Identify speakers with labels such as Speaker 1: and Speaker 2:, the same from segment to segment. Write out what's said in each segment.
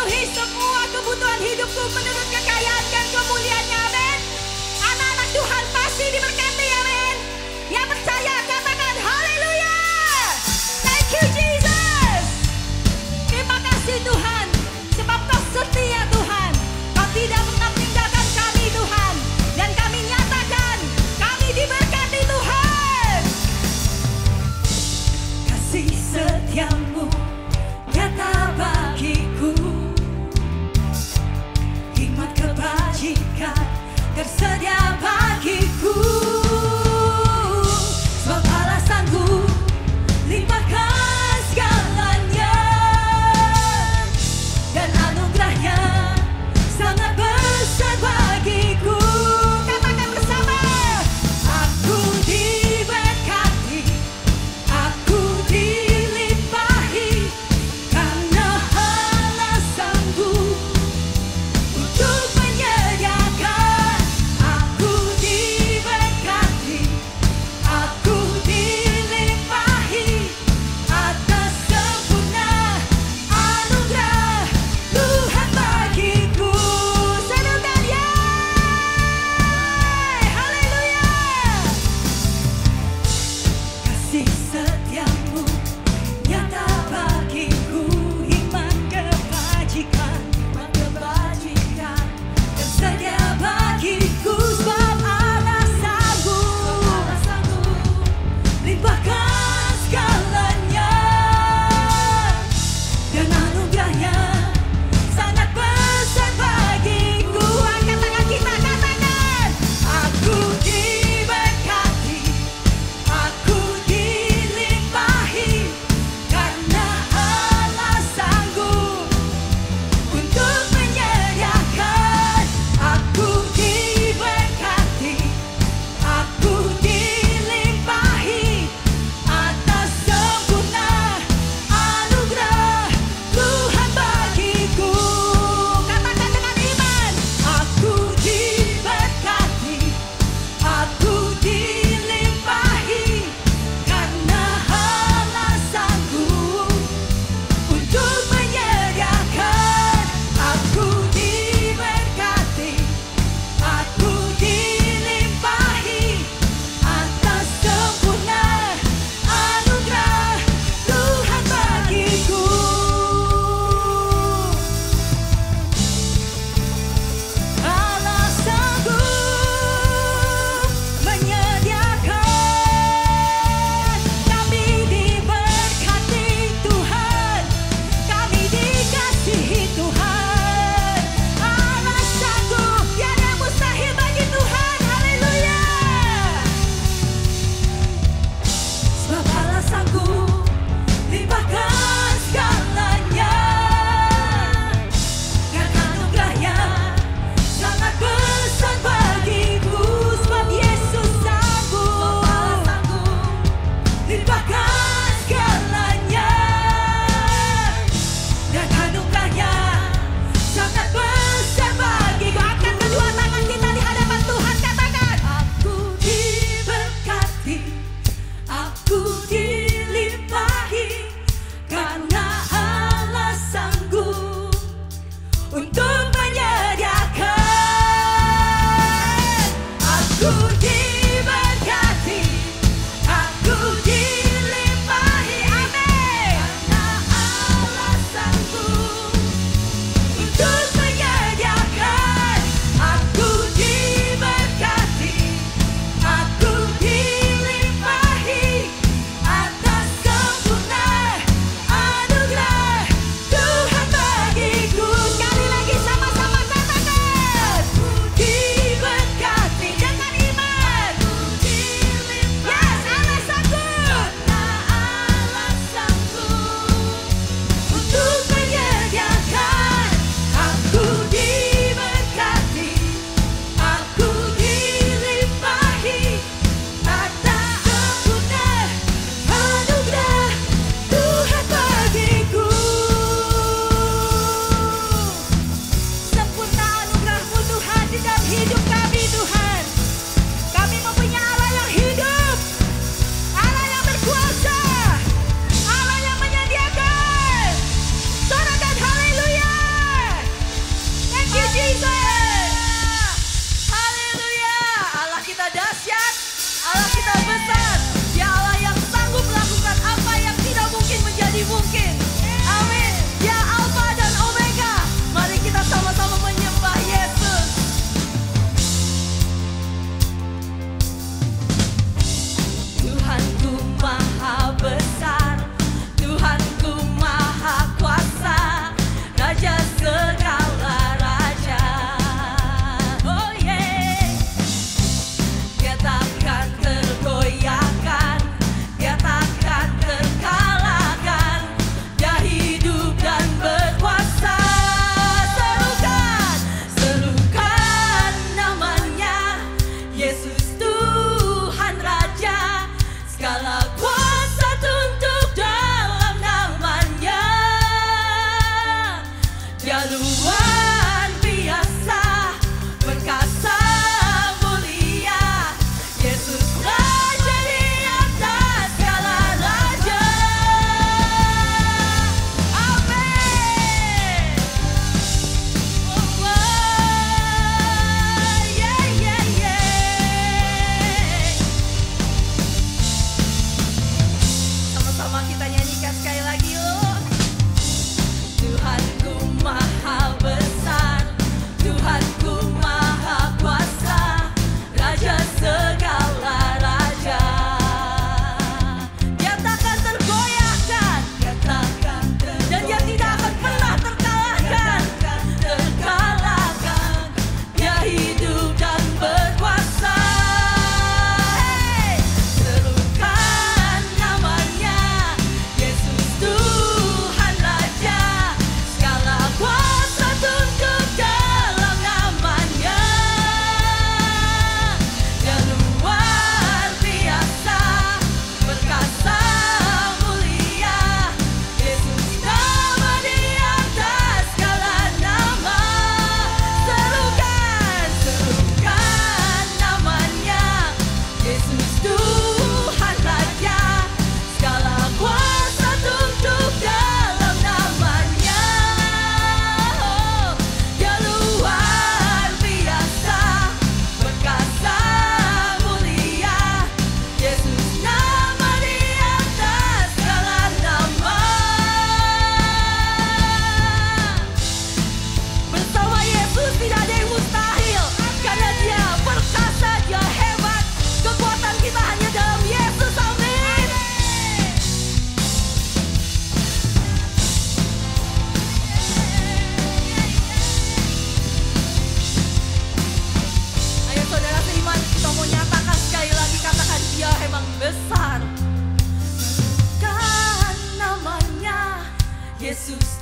Speaker 1: memenuhi semua kebutuhan hidupku menurut kekayaan dan kemuliaan-Nya. Amin. Anak-anak Tuhan pasti diberkati. Amin. Yang percaya katakan haleluya. Thank you Jesus. Terima kasih Tuhan, sebab Kau setia Tuhan. Kau tidak pernah meninggalkan kami Tuhan. Dan kami nyatakan kami diberkati Tuhan. Kasih setiamu nyata bagiku, hikmat kebajikan tersedia bagiku. Sebab Allah sanggup limpahkan segalanya.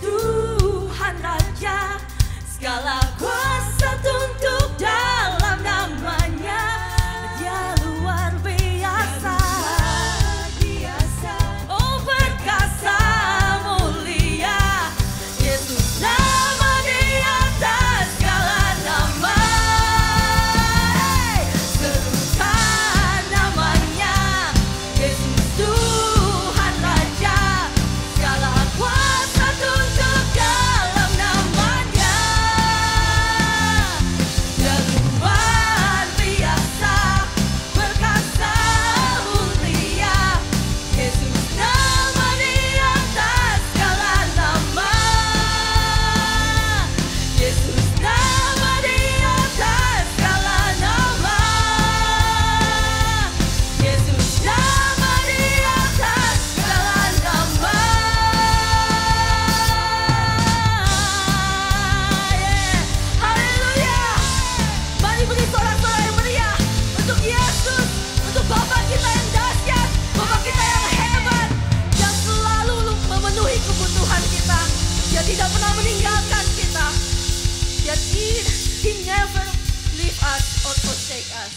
Speaker 1: Tuhan Raja, segala kuasa tunduk dalam namanya. Dia luar biasa, oh perkasa mulia. Yesus nama di atas segala nama. Serukan namanya, Yesus Tuhan Raja, segala kuasa tunduk dalam namanya. Dia luar biasa, perkasa mulia. Yesus nama di atas segala nama. Yesus nama di atas segala nama. Yesus nama di atas segala nama. Haleluya. Mari beri sorak-sorai yang meriah untuk Yesus, untuk Bapa kita yang dahsyat, Bapa kita yang hebat, yang selalu memenuhi kebutuhan kita. Dia tidak pernah meninggalkan kita. He never leave us or forsake us.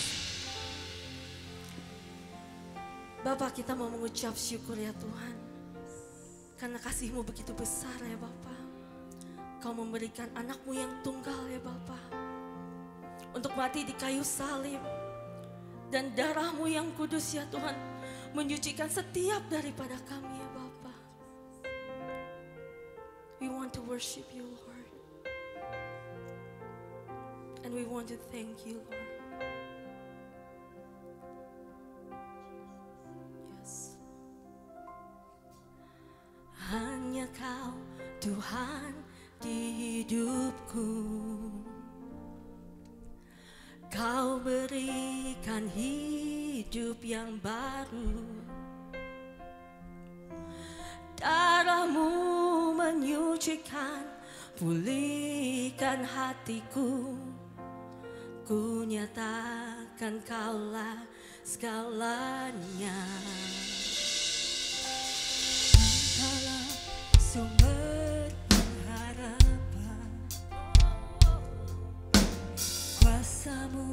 Speaker 1: Bapak, kita mau mengucap syukur ya Tuhan, karena kasih-Mu begitu besar ya Bapak. Kau memberikan anak-Mu yang tunggal ya Bapak, untuk mati di kayu salib. Dan darah-Mu yang kudus ya Tuhan, menyucikan setiap daripada kami ya Bapak. We want to worship You Lord. And we want to thank You Lord. Yes. Hanya Kau Tuhan di hidupku. Kau berikan hidup yang baru. Darah-Mu menyucikan, pulihkan hatiku. Ku nyatakan Kaulah segalanya.
Speaker 2: Engkaulah sumber pengharapan, kuasa-Mu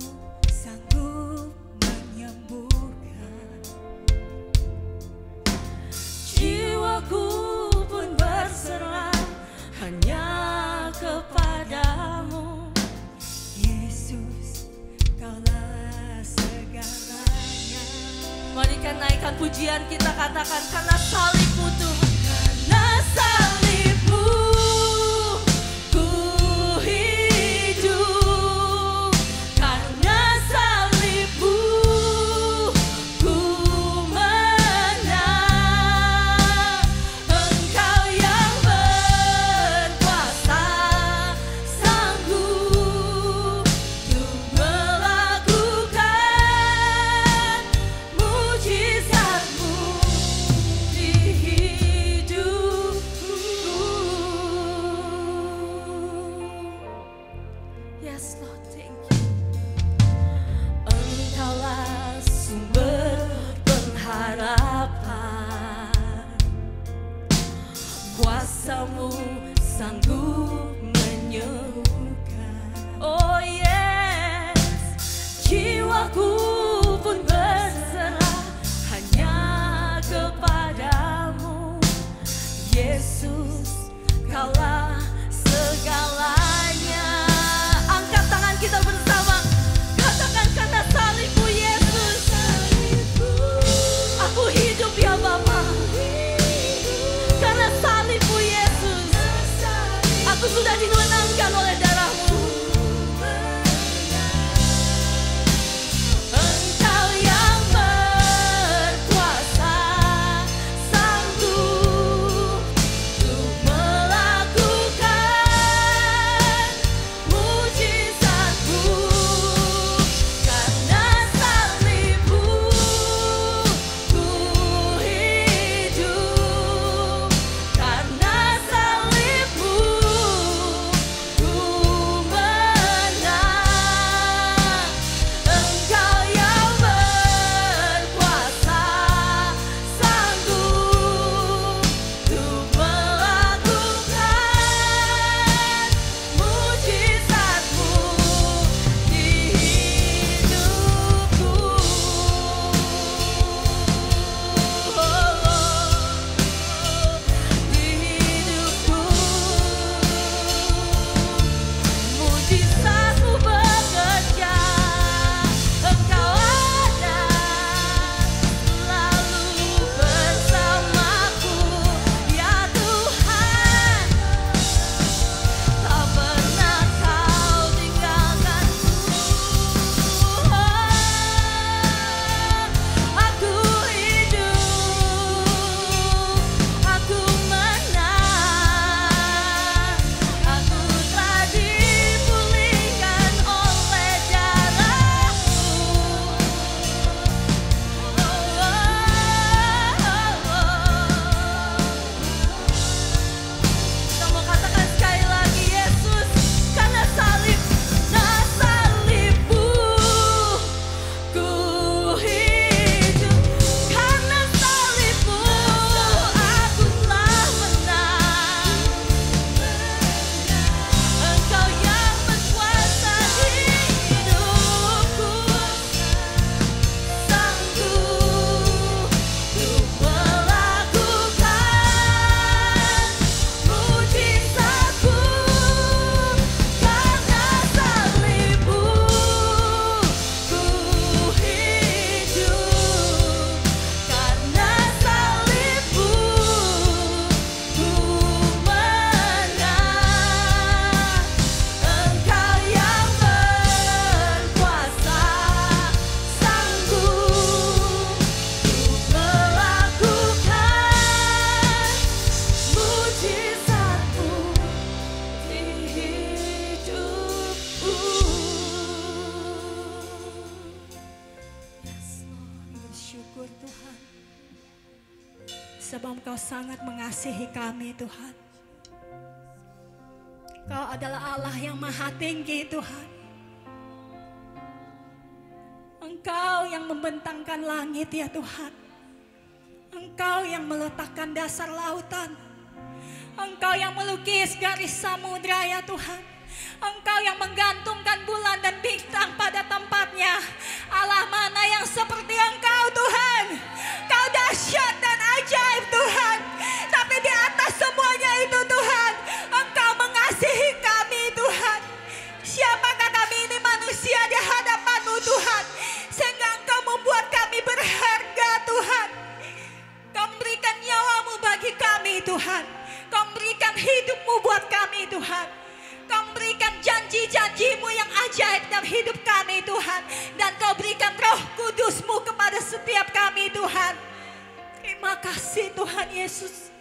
Speaker 2: sanggup menyembuhkan.
Speaker 1: Jiwaku pun berserah hanya kepadamu.
Speaker 2: Yesus, Kaulah segalanya.
Speaker 1: Mari kita naikkan pujian kita, katakan karena salib-Mu Tuhan. Karena salib-Mu ku hidup. Karena salib-Mu ku menang. Engkau yang berkuasa, sanggup untuk melakukan mujizat-Mu di hidupku. Yes Lord, thank you. Engkaulah sumber pengharapan, kuasa-Mu sanggup menyembuhkan. Oh yes, jiwaku pun berserah hanya kepadamu. Yesus, Kaulah segalanya. Angkat tangan kita bersama, katakan karena salib-Mu Yesus, aku hidup ya Bapa. Karena salib-Mu Yesus, aku sudah dimenangkan oleh darah-Mu. Engkau yang berkuasa, sanggup untuk melakukan mujizat-Mu. Karena salib-Mu ku hidup. Karena salib-Mu ku
Speaker 2: Engkau sangat mengasihi kami Tuhan. Engkau adalah Allah yang maha tinggi Tuhan. Engkau yang membentangkan langit ya Tuhan. Engkau yang meletakkan dasar lautan. Engkau yang melukis garis samudra ya Tuhan. Engkau yang menggantungkan bulan dan bintang pada tempatnya. Allah mana yang seperti Engkau Tuhan. Kau dahsyat dan ajaib Tuhan. Tapi di atas semuanya itu Tuhan, Engkau mengasihi kami Tuhan. Siapakah kami ini manusia di hadapan-Mu Tuhan, sehingga Engkau membuat kami berharga Tuhan. Kau memberikan nyawa-Mu bagi kami Tuhan. Kau memberikan hidup-Mu buat kami Tuhan. Kau memberikan janji-janji-Mu yang ajaib dalam hidup kami Tuhan. Dan Kau berikan Roh Kudus-Mu kepada setiap kami Tuhan. Terima kasih Tuhan Yesus,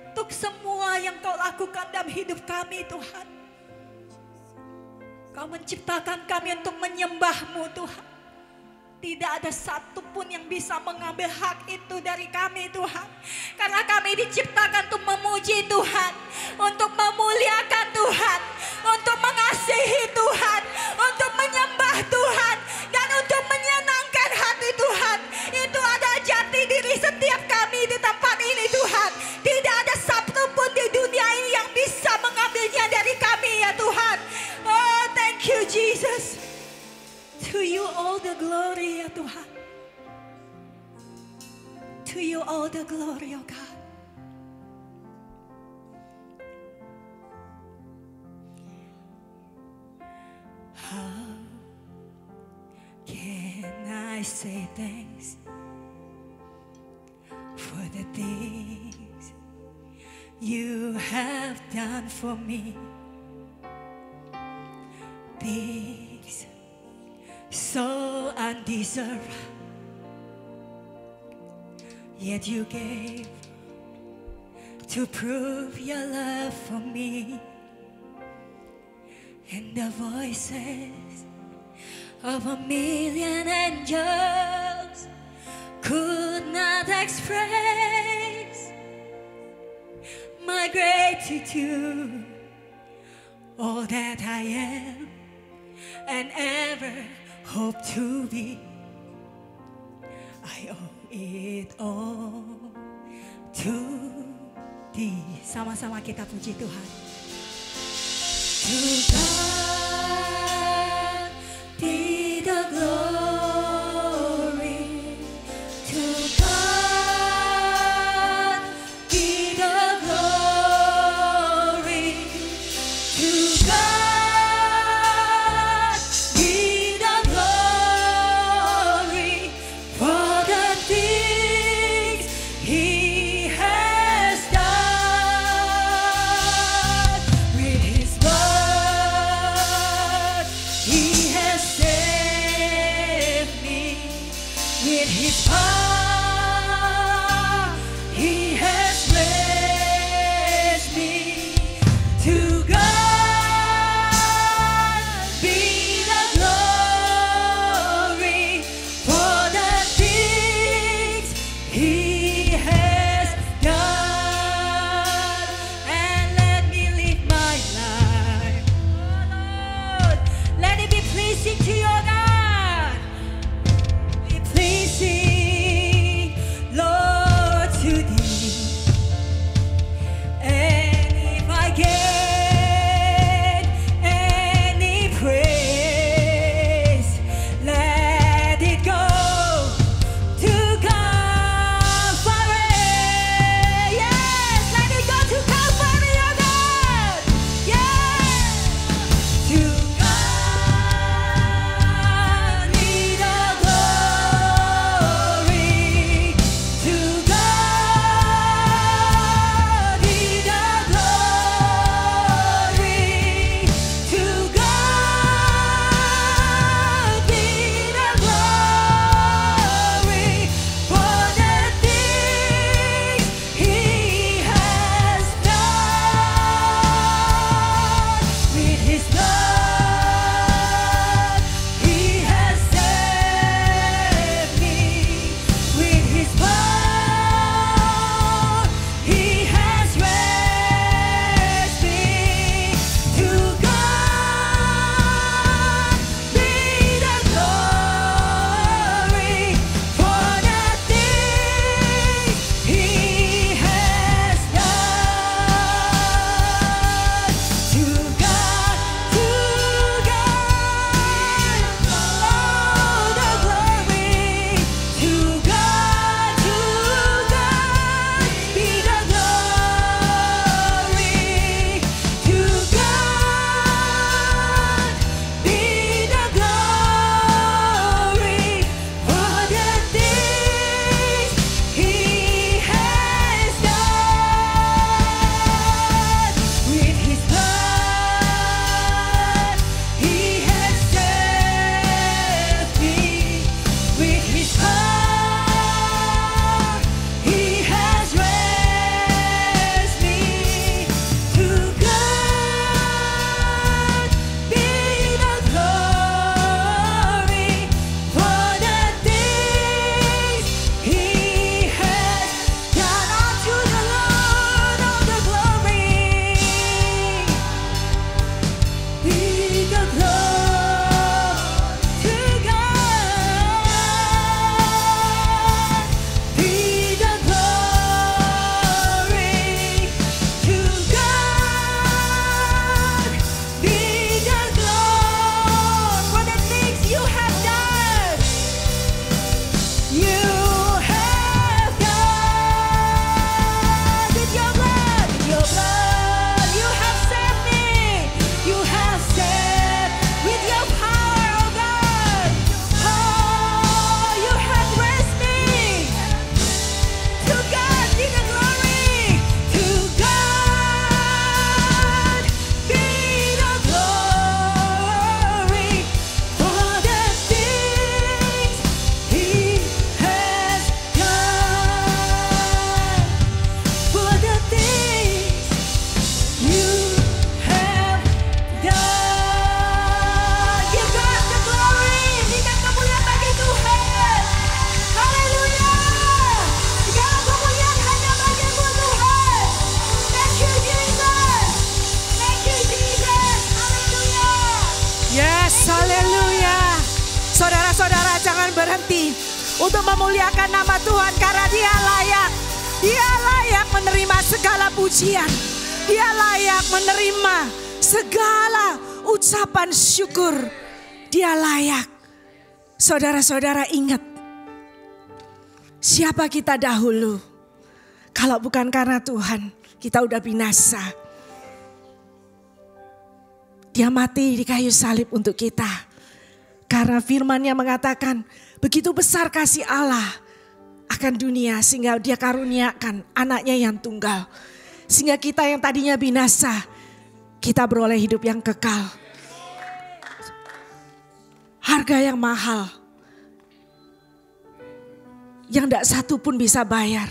Speaker 2: untuk semua yang Kau lakukan dalam hidup kami Tuhan. Kau menciptakan kami untuk menyembah-Mu Tuhan. Tidak ada satupun yang bisa mengambil hak itu dari kami Tuhan. Karena kami diciptakan untuk memuji Tuhan, untuk memuliakan Tuhan, untuk mengasihi Tuhan, untuk menyembah Tuhan, dan untuk menyenangkan hati Tuhan. Itu adalah jati diri setiap kami di tempat ini Tuhan. Tidak ada satupun di dunia ini yang bisa mengambilnya dari kami ya Tuhan. Oh, thank you Jesus. To you all the glory ya Tuhan. To you all the glory oh God. How can I say thanks for the things you have done for me? Things so undeserved, yet you gave to prove your love for me. And the voices of a million angels could not express my gratitude. All that I am and ever hope to be, I owe it all to Thee. Sama-sama kita puji Tuhan. To God be the glory. To God be the glory. To God be the glory for the things He has done. With His blood
Speaker 3: berhenti untuk memuliakan nama Tuhan karena Dia layak. Dia layak menerima segala pujian. Dia layak menerima segala ucapan syukur. Dia layak. Saudara-saudara ingat, siapa kita dahulu? Kalau bukan karena Tuhan, kita udah binasa. Dia mati di kayu salib untuk kita. Karena firman-Nya mengatakan, begitu besar kasih Allah akan dunia sehingga Dia karuniakan anaknya yang tunggal. Sehingga kita yang tadinya binasa, kita beroleh hidup yang kekal. Harga yang mahal. Yang tidak satu pun bisa bayar.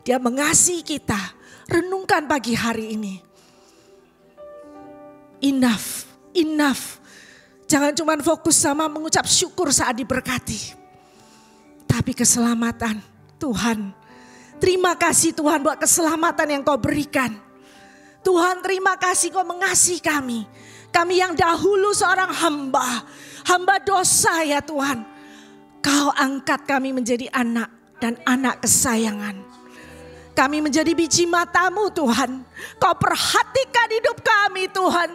Speaker 3: Dia mengasihi kita. Renungkan pagi hari ini. Enough, enough. Jangan cuma fokus sama mengucap syukur saat diberkati. Tapi keselamatan Tuhan. Terima kasih Tuhan buat keselamatan yang Kau berikan. Tuhan terima kasih Kau mengasihi kami. Kami yang dahulu seorang hamba. Hamba dosa ya Tuhan. Kau angkat kami menjadi anak dan anak kesayangan. Kami menjadi biji mata-Mu Tuhan. Kau perhatikan hidup kami Tuhan.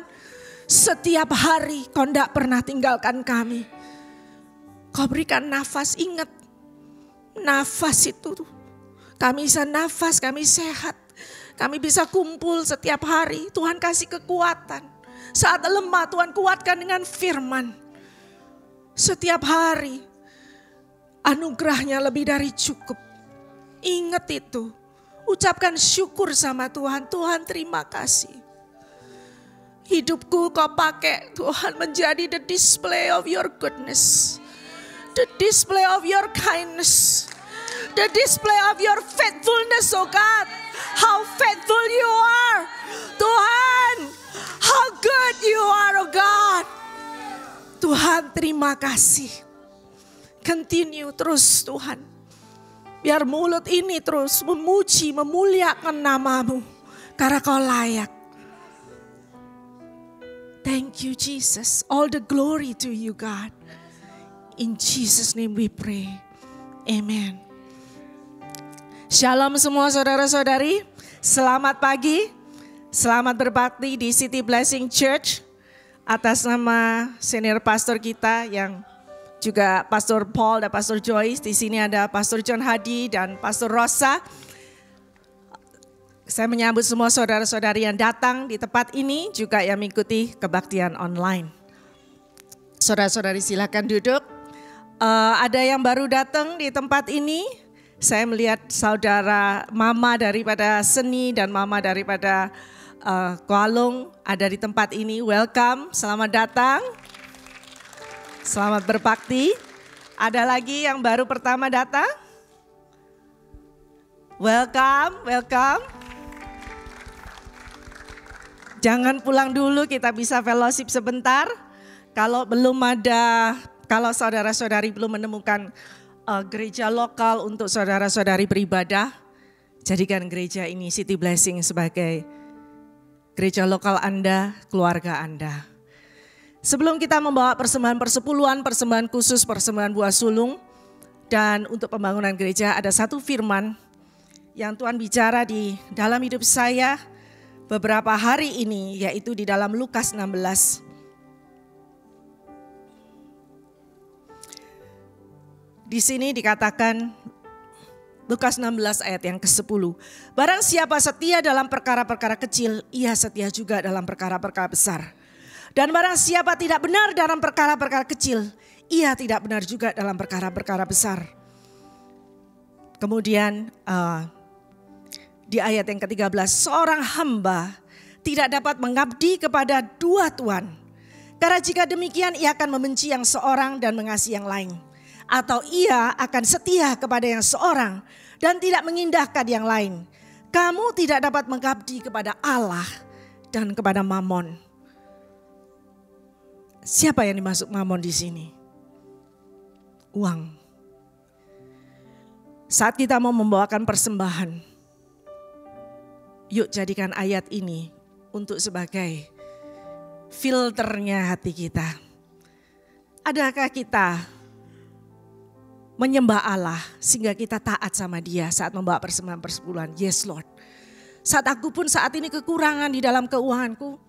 Speaker 3: Setiap hari Kau tidak pernah tinggalkan kami. Kau berikan nafas, ingat. Nafas itu. Kami bisa nafas, kami sehat. Kami bisa kumpul setiap hari. Tuhan kasih kekuatan. Saat lemah Tuhan kuatkan dengan firman. Setiap hari. Anugerahnya lebih dari cukup. Ingat itu. Ucapkan syukur sama Tuhan. Tuhan terima kasih. Hidupku Kau pakai Tuhan menjadi the display of your goodness. The display of your kindness. The display of your faithfulness, oh God. How faithful you are. Tuhan, how good you are, oh God. Tuhan terima kasih. Continue terus Tuhan. Biar mulut ini terus memuji, memuliakan nama-Mu. Karena Kau layak. Thank you Jesus. All the glory to you God. In Jesus name we pray. Amen. Shalom semua saudara-saudari. Selamat pagi. Selamat berbakti di City Blessing Church. Atas nama senior pastor kita yang juga Pastor Paul dan Pastor Joyce. Di sini ada Pastor John Hadi dan Pastor Rosa. Saya menyambut semua saudara-saudari yang datang di tempat ini, juga yang mengikuti kebaktian online. Saudara-saudari silakan duduk. Ada yang baru datang di tempat ini. Saya melihat saudara mama daripada Seni dan mama daripada Kualung ada di tempat ini. Welcome, selamat datang. Selamat berbakti. Ada lagi yang baru pertama datang? Welcome, welcome. Jangan pulang dulu, kita bisa fellowship sebentar. Kalau saudara-saudari belum menemukan gereja lokal untuk saudara-saudari beribadah, jadikan gereja ini City Blessing sebagai gereja lokal Anda, keluarga Anda. Sebelum kita membawa persembahan persepuluhan, persembahan khusus, persembahan buah sulung, dan untuk pembangunan gereja ada satu firman yang Tuhan bicara di dalam hidup saya beberapa hari ini, yaitu di dalam Lukas 16. Di sini dikatakan Lukas 16 ayat yang ke-10. Barang siapa setia dalam perkara-perkara kecil, ia setia juga dalam perkara-perkara besar. Dan barang siapa tidak benar dalam perkara-perkara kecil, ia tidak benar juga dalam perkara-perkara besar. Kemudian di ayat yang ke-13, seorang hamba tidak dapat mengabdi kepada dua tuan. Karena jika demikian ia akan membenci yang seorang dan mengasihi yang lain. Atau ia akan setia kepada yang seorang dan tidak mengindahkan yang lain. Kamu tidak dapat mengabdi kepada Allah dan kepada Mamon. Siapa yang dimaksud Mamon di sini? Uang. Saat kita mau membawakan persembahan, yuk jadikan ayat ini untuk sebagai filternya hati kita. Adakah kita menyembah Allah sehingga kita taat sama Dia saat membawa persembahan persepuluhan. Yes Lord. Saat aku pun saat ini kekurangan di dalam keuanganku,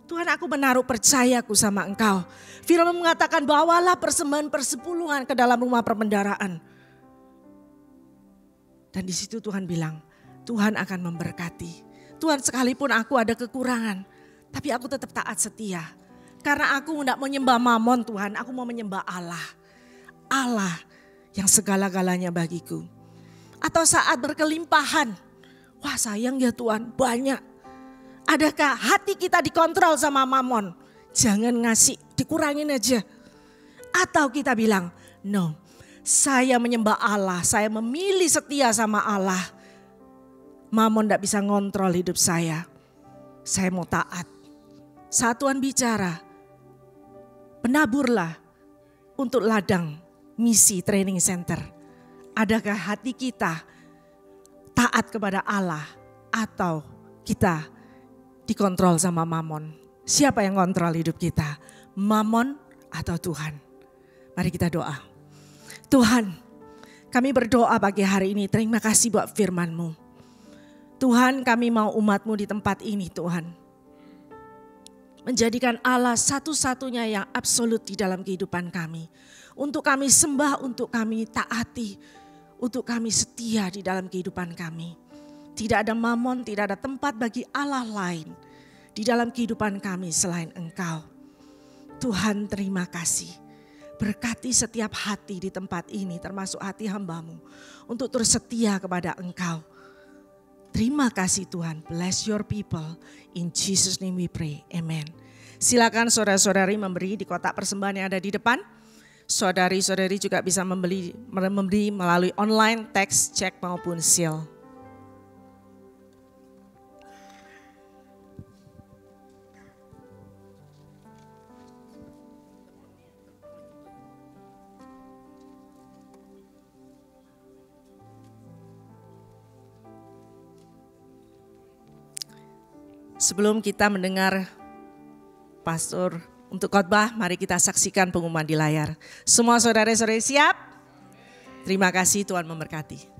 Speaker 3: Tuhan aku menaruh percayaku sama Engkau. Firman mengatakan bawalah persembahan persepuluhan ke dalam rumah perbendaharaan. Dan di situ Tuhan bilang, Tuhan akan memberkati. Tuhan sekalipun aku ada kekurangan, tapi aku tetap taat setia. Karena aku tidak menyembah mamon Tuhan, aku mau menyembah Allah. Allah yang segala-galanya bagiku. Atau saat berkelimpahan, wah sayang ya Tuhan banyak. Adakah hati kita dikontrol sama mamon? Jangan ngasih, dikurangin aja. Atau kita bilang, no, saya menyembah Allah, saya memilih setia sama Allah. Mamon tidak bisa ngontrol hidup saya mau taat. Saat Tuhan bicara, penaburlah untuk ladang misi training center. Adakah hati kita taat kepada Allah atau kita dikontrol sama mamon? Siapa yang kontrol hidup kita? Mamon atau Tuhan? Mari kita doa. Tuhan, kami berdoa pagi hari ini. Terima kasih buat firman-Mu. Tuhan, kami mau umat-Mu di tempat ini Tuhan. Menjadikan Allah satu-satunya yang absolut di dalam kehidupan kami. Untuk kami sembah, untuk kami taati, untuk kami setia di dalam kehidupan kami. Tidak ada mamon, tidak ada tempat bagi Allah lain di dalam kehidupan kami selain Engkau. Tuhan terima kasih. Berkati setiap hati di tempat ini termasuk hati hamba-Mu. Untuk terus setia kepada Engkau. Terima kasih Tuhan. Bless your people. In Jesus name we pray. Amen. Silakan saudara-saudari memberi di kotak persembahan yang ada di depan. Saudari-saudari juga bisa memberi melalui online, teks, cek maupun seal. Sebelum kita mendengar pastor untuk khotbah, mari kita saksikan pengumuman di layar. Semua saudara-saudari siap? Terima kasih, Tuhan memberkati.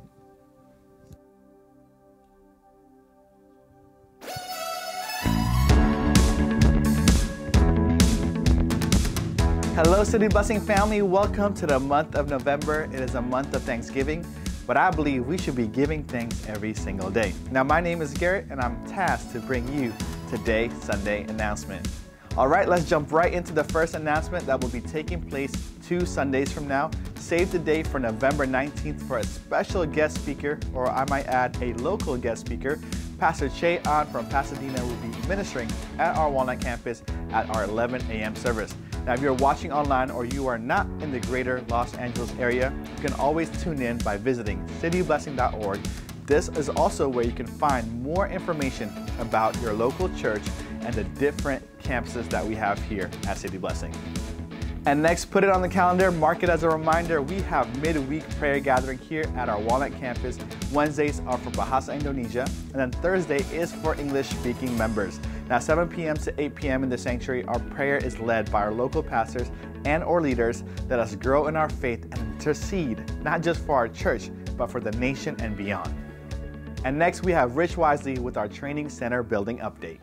Speaker 4: Hello City Blessing family, welcome to the month of November. It is a month of Thanksgiving. But I believe we should be giving thanks every single day. Now, my name is Garrett, and I'm tasked to bring you today's Sunday announcement. All right, let's jump right into the first announcement that will be taking place 2 Sundays from now. Save the date for November 19th for a special guest speaker, or I might add a local guest speaker. Pastor Che An from Pasadena will be ministering at our Walnut campus at our 11 a.m. service. Now, if you're watching online or you are not in the greater Los Angeles area, you can always tune in by visiting cityblessing.org. This is also where you can find more information about your local church and the different campuses that we have here at City Blessing. And next, put it on the calendar, mark it as a reminder, we have midweek prayer gathering here at our Walnut campus. Wednesdays are for Bahasa Indonesia, and then Thursday is for English-speaking members. Now, 7 p.m. to 8 p.m. in the sanctuary, our prayer is led by our local pastors and or leaders. Let us grow in our faith and intercede, not just for our church, but for the nation and beyond. And next, we have Rich Wisely with our Training Center building update.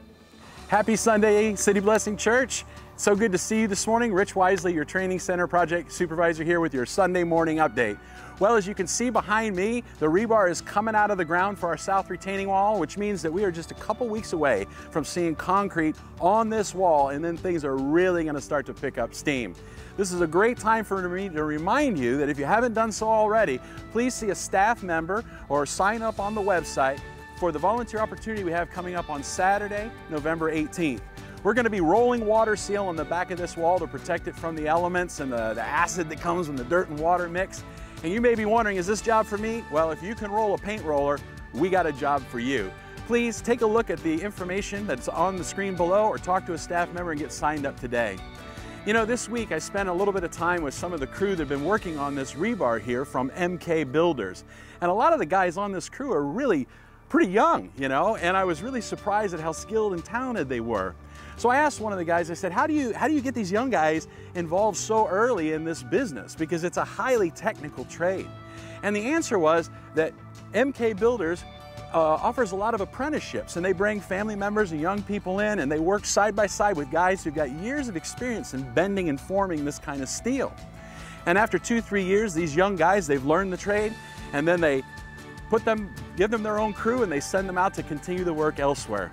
Speaker 5: Happy Sunday, City Blessing Church. So good to see you this morning. Rich Wisely, your Training Center project supervisor here with your Sunday morning update. Well, as you can see behind me, the rebar is coming out of the ground for our south retaining wall, which means that we are just a couple weeks away from seeing concrete on this wall, and then things are really going to start to pick up steam. This is a great time for me to remind you that if you haven't done so already, please see a staff member or sign up on the website for the volunteer opportunity we have coming up on Saturday, November 18th. We're going to be rolling water seal on the back of this wall to protect it from the elements and the acid that comes when the dirt and water mix. And you may be wondering, is this job for me? Well, if you can roll a paint roller, we got a job for you. Please take a look at the information that's on the screen below or talk to a staff member and get signed up today. You know, this week I spent a little bit of time with some of the crew that have been working on this rebar here from MK Builders. And a lot of the guys on this crew are really pretty young, you know, and I was really surprised at how skilled and talented they were. So I asked one of the guys, I said, how do you get these young guys involved so early in this business? Because it's a highly technical trade. And the answer was that MK Builders offers a lot of apprenticeships, and they bring family members and young people in, and they work side by side with guys who've got years of experience in bending and forming this kind of steel. And after 2-3 years, these young guys, they've learned the trade, and then they give them their own crew, and they send them out to continue the work elsewhere.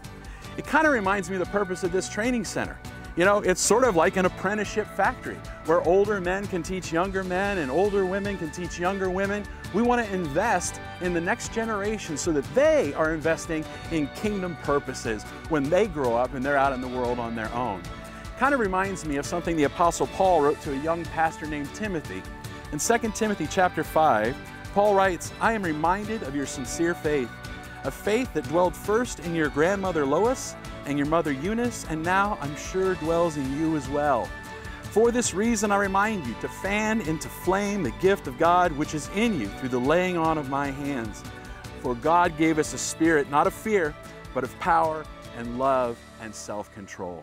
Speaker 5: It kind of reminds me of the purpose of this training center. You know, it's sort of like an apprenticeship factory where older men can teach younger men and older women can teach younger women. We want to invest in the next generation so that they are investing in kingdom purposes when they grow up and they're out in the world on their own. Kind of reminds me of something the Apostle Paul wrote to a young pastor named Timothy. In 2 Timothy chapter 5, Paul writes, "I am reminded of your sincere faith, a faith that dwelled first in your grandmother Lois and your mother Eunice, and now I'm sure dwells in you as well. For this reason I remind you to fan into flame the gift of God which is in you through the laying on of my hands. For God gave us a spirit not of fear, but of power and love and self-control."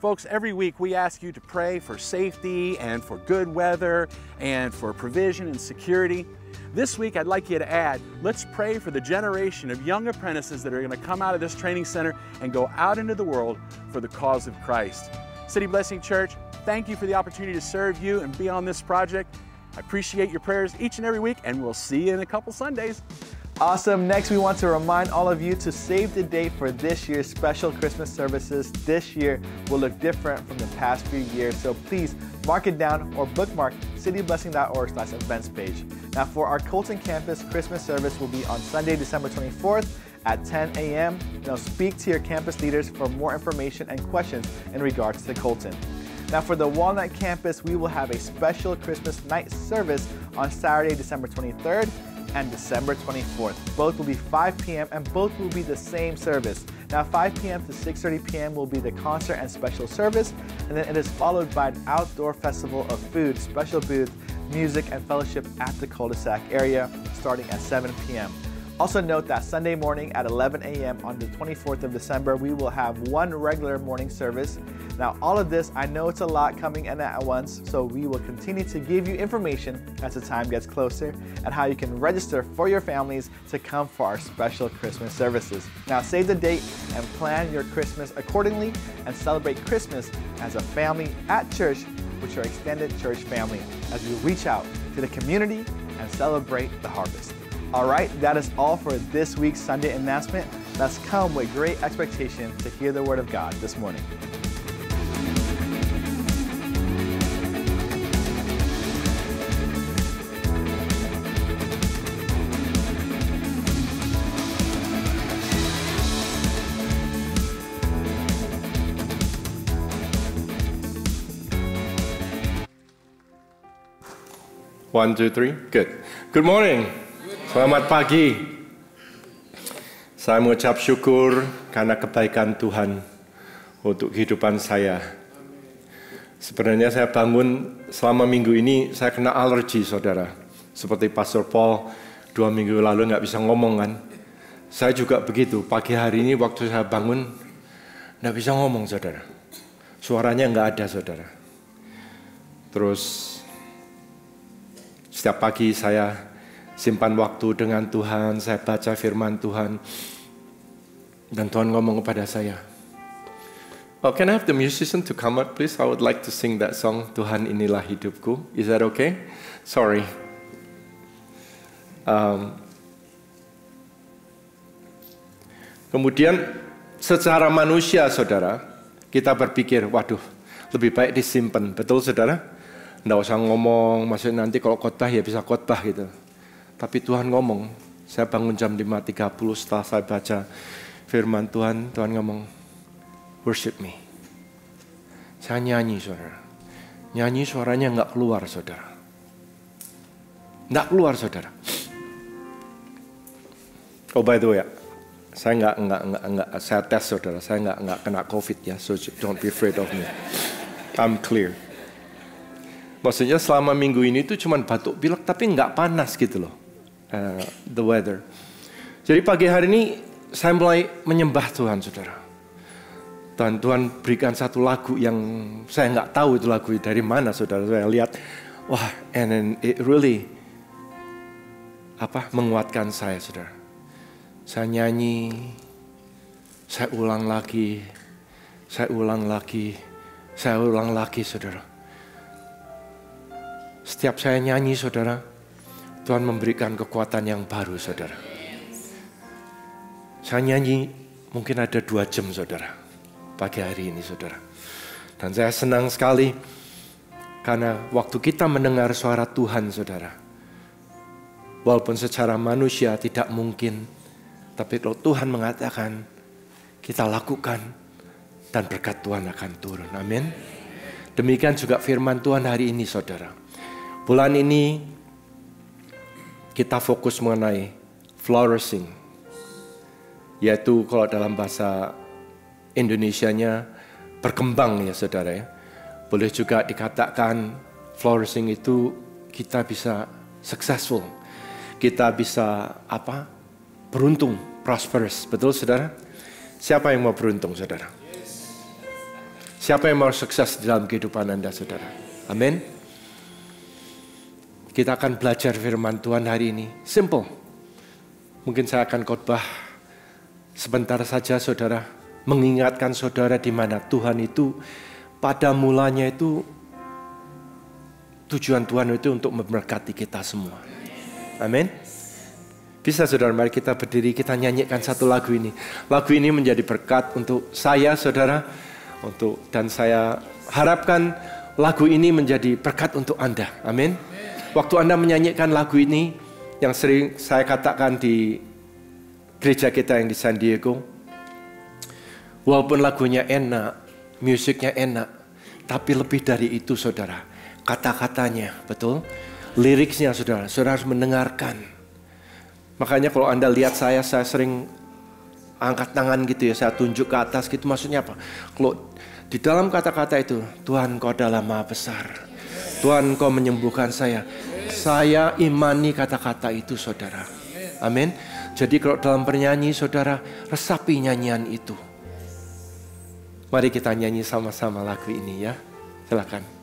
Speaker 5: Folks, every week we ask you to pray for safety and for good weather and for provision and security. This week, I'd like you to add, let's pray for the generation of young apprentices that are going to come out of this training center and go out into the world for the cause of Christ. City Blessing Church, thank you for the opportunity to serve you and be on this project. I appreciate your prayers each and every week, and we'll see you in a couple Sundays.
Speaker 4: Awesome. Next, we want to remind all of you to save the date for this year's special Christmas services. This year will look different from the past few years, so please mark it down or bookmark cityblessing.org/events page. Now, for our Colton campus Christmas service will be on Sunday, December 24th at 10 a.m. Now, speak to your campus leaders for more information and questions in regards to Colton. Now, for the Walnut campus, we will have a special Christmas night service on Saturday, December 23rd and December 24th. Both will be 5 p.m. and both will be the same service. Now, 5 p.m. to 6:30 p.m. will be the concert and special service, and then it is followed by an outdoor festival of food, special booth, music, and fellowship at the cul-de-sac area starting at 7 p.m. Also note that Sunday morning at 11 a.m. on the 24th of December, we will have one regular morning service. Now, all of this, I know it's a lot coming in at once, so we will continue to give you information as the time gets closer and how you can register for your families to come for our special Christmas services. Now, save the date and plan your Christmas accordingly and celebrate Christmas as a family at church with your extended church family as we reach out to the community and celebrate the harvest. All right, that is all for this week's Sunday announcement. Let's come with great expectation to hear the word of God this morning.
Speaker 6: One, two, three. Good. Good morning. Selamat pagi. Saya mengucap syukur karena kebaikan Tuhan untuk kehidupan saya. Sebenarnya saya bangun selama minggu ini, saya kena alergi, saudara. Seperti Pastor Paul 2 minggu lalu nggak bisa ngomong kan. Saya juga begitu. Pagi hari ini waktu saya bangun, nggak bisa ngomong, saudara. Suaranya nggak ada, saudara. Terus setiap pagi saya simpan waktu dengan Tuhan, saya baca firman Tuhan, dan Tuhan ngomong kepada saya, "Oh, can I have the musician to come up, please? I would like to sing that song, Tuhan inilah hidupku." Is that okay? Sorry. Kemudian secara manusia, saudara, kita berpikir, waduh, lebih baik disimpan. Betul, saudara? Nggak usah ngomong, maksudnya nanti kalau khotbah ya bisa khotbah gitu. Tapi Tuhan ngomong, saya bangun jam 5.30 setelah saya baca firman Tuhan, Tuhan ngomong, worship me. Saya nyanyi, saudara. Nyanyi suaranya nggak keluar, saudara. Nggak keluar, saudara. Oh, by the way, saya nggak saya tes, saudara. Saya nggak kena COVID ya, so don't be afraid of me. I'm clear. Maksudnya selama minggu ini tuh cuma batuk pilek, tapi nggak panas gitu loh. The weather. Jadi pagi hari ini saya mulai menyembah Tuhan, saudara. Dan Tuhan berikan satu lagu yang saya nggak tahu itu lagu dari mana, saudara. Saya lihat, wah, and then it really menguatkan saya, saudara. Saya nyanyi, saya ulang lagi, saya ulang lagi, saya ulang lagi, saudara. Setiap saya nyanyi, saudara, Tuhan memberikan kekuatan yang baru, saudara. Saya nyanyi mungkin ada 2 jam, saudara, pagi hari ini, saudara. Dan saya senang sekali karena waktu kita mendengar suara Tuhan, saudara, walaupun secara manusia tidak mungkin, tapi kalau Tuhan mengatakan, kita lakukan dan berkat Tuhan akan turun. Amin. Demikian juga firman Tuhan hari ini, saudara. Bulan ini kita fokus mengenai flourishing, yaitu kalau dalam bahasa Indonesianya berkembang, ya saudara ya. Boleh juga dikatakan flourishing itu kita bisa successful, kita bisa beruntung, prosperous. Betul, saudara? Siapa yang mau beruntung, saudara? Siapa yang mau sukses dalam kehidupan Anda, saudara? Amin. Kita akan belajar firman Tuhan hari ini. Simple. Mungkin saya akan khotbah sebentar saja, saudara, mengingatkan saudara di mana Tuhan itu pada mulanya itu tujuan Tuhan itu untuk memberkati kita semua. Amin. Bisa, saudara, mari kita berdiri, kita nyanyikan satu lagu ini. Lagu ini menjadi berkat untuk saya, saudara, dan saya harapkan lagu ini menjadi berkat untuk Anda. Amin. Waktu Anda menyanyikan lagu ini, yang sering saya katakan di gereja kita yang di San Diego, walaupun lagunya enak, musiknya enak, tapi lebih dari itu, saudara, kata-katanya, betul, liriknya, saudara harus mendengarkan. Makanya kalau Anda lihat saya sering angkat tangan gitu ya, saya tunjuk ke atas gitu, maksudnya apa? Kalau di dalam kata-kata itu, Tuhan Kau adalah Maha Besar, Tuhan Kau menyembuhkan saya imani kata-kata itu, saudara. Amin. Jadi kalau dalam bernyanyi, saudara, resapi nyanyian itu. Mari kita nyanyi sama-sama lagu ini ya. Silakan.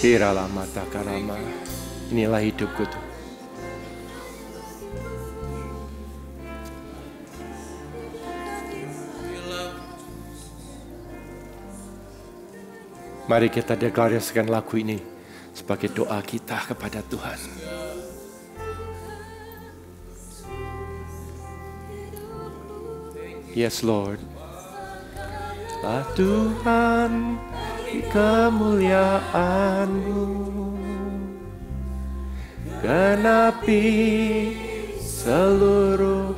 Speaker 6: Kirala mata karama. Inilah hidupku Tuhan. Mari kita deklarasikan lagu ini sebagai doa kita kepada Tuhan. Yes Lord. Lah Tuhan kemuliaan-Mu, genapi seluruh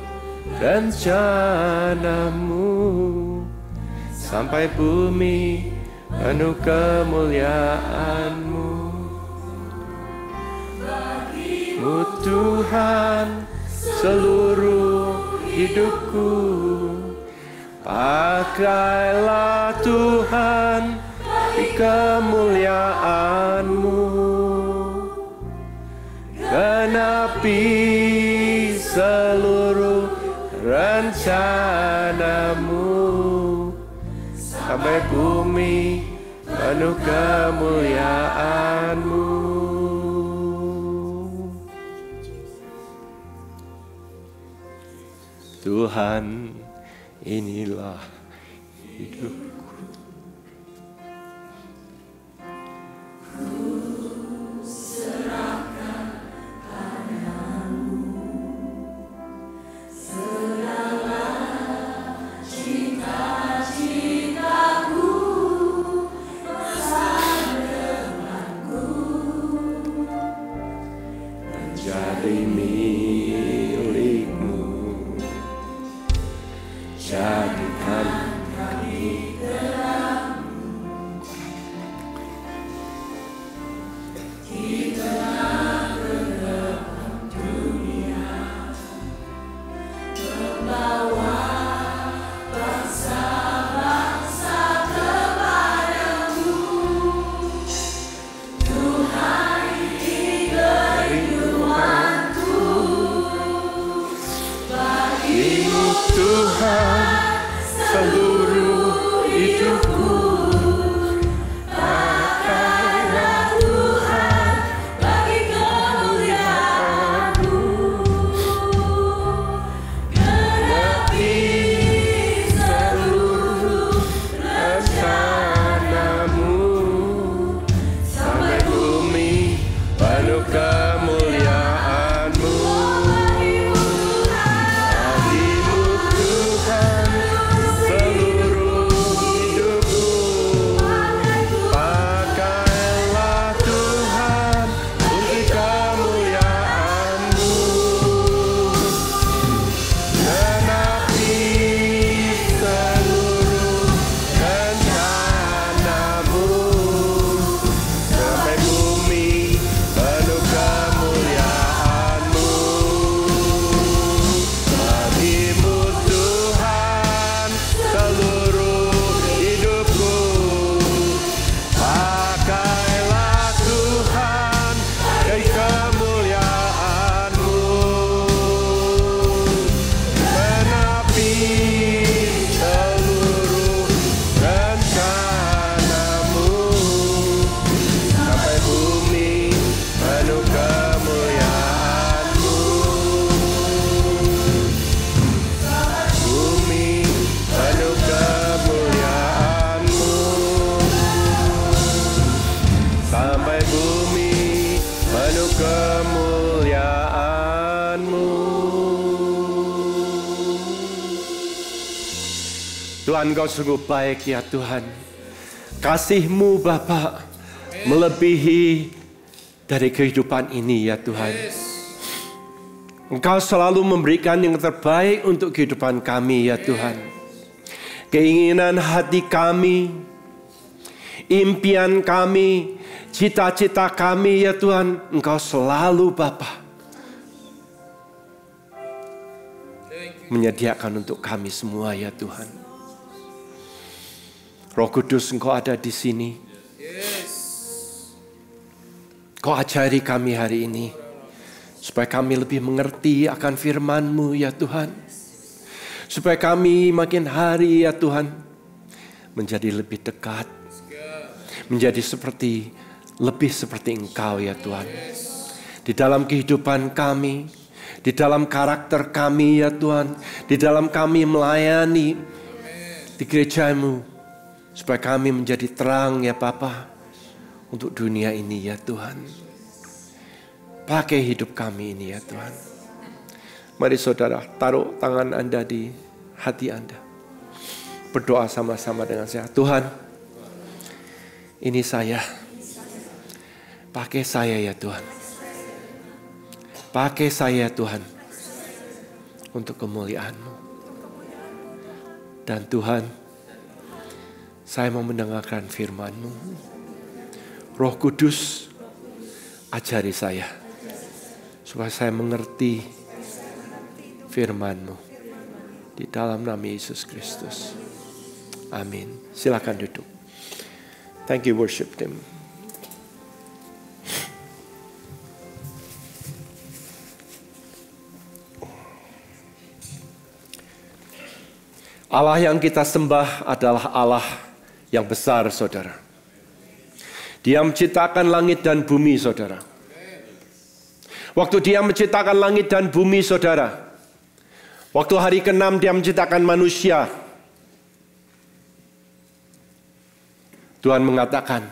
Speaker 6: rencana-Mu, sampai bumi penuh kemuliaan-Mu. Bagimu Tuhan seluruh hidupku, pakailah Tuhan di kemuliaan-Mu, genapi seluruh rencana-Mu, sampai bumi penuh kemuliaan-Mu. Tuhan, inilah hidupku. Tuhan, Engkau sungguh baik ya Tuhan. Kasih-Mu Bapa melebihi dari kehidupan ini ya Tuhan. Engkau selalu memberikan yang terbaik untuk kehidupan kami ya Tuhan. Keinginan hati kami, impian kami, cita-cita kami ya Tuhan, Engkau selalu Bapa menyediakan untuk kami semua ya Tuhan. Roh Kudus, Engkau ada di sini. Kau ajari kami hari ini supaya kami lebih mengerti akan firman-Mu ya Tuhan. Supaya kami makin hari ya Tuhan menjadi lebih dekat, menjadi seperti lebih seperti Engkau ya Tuhan. Di dalam kehidupan kami, di dalam karakter kami ya Tuhan, di dalam kami melayani di gereja-Mu, supaya kami menjadi terang ya Bapa untuk dunia ini ya Tuhan. Pakai hidup kami ini ya Tuhan. Mari saudara taruh tangan Anda di hati Anda. Berdoa sama-sama dengan saya. Tuhan, ini saya. Pakai saya ya Tuhan. Pakai saya Tuhan untuk kemuliaan-Mu. Dan Tuhan, saya mau mendengarkan firman-Mu. Roh Kudus, ajari saya supaya saya mengerti firman-Mu di dalam nama Yesus Kristus. Amin. Silakan duduk. Thank you worship team. Allah yang kita sembah adalah Allah yang besar, saudara. Dia menciptakan langit dan bumi, saudara. Waktu Dia menciptakan langit dan bumi, saudara, waktu hari ke-6 Dia menciptakan manusia, Tuhan mengatakan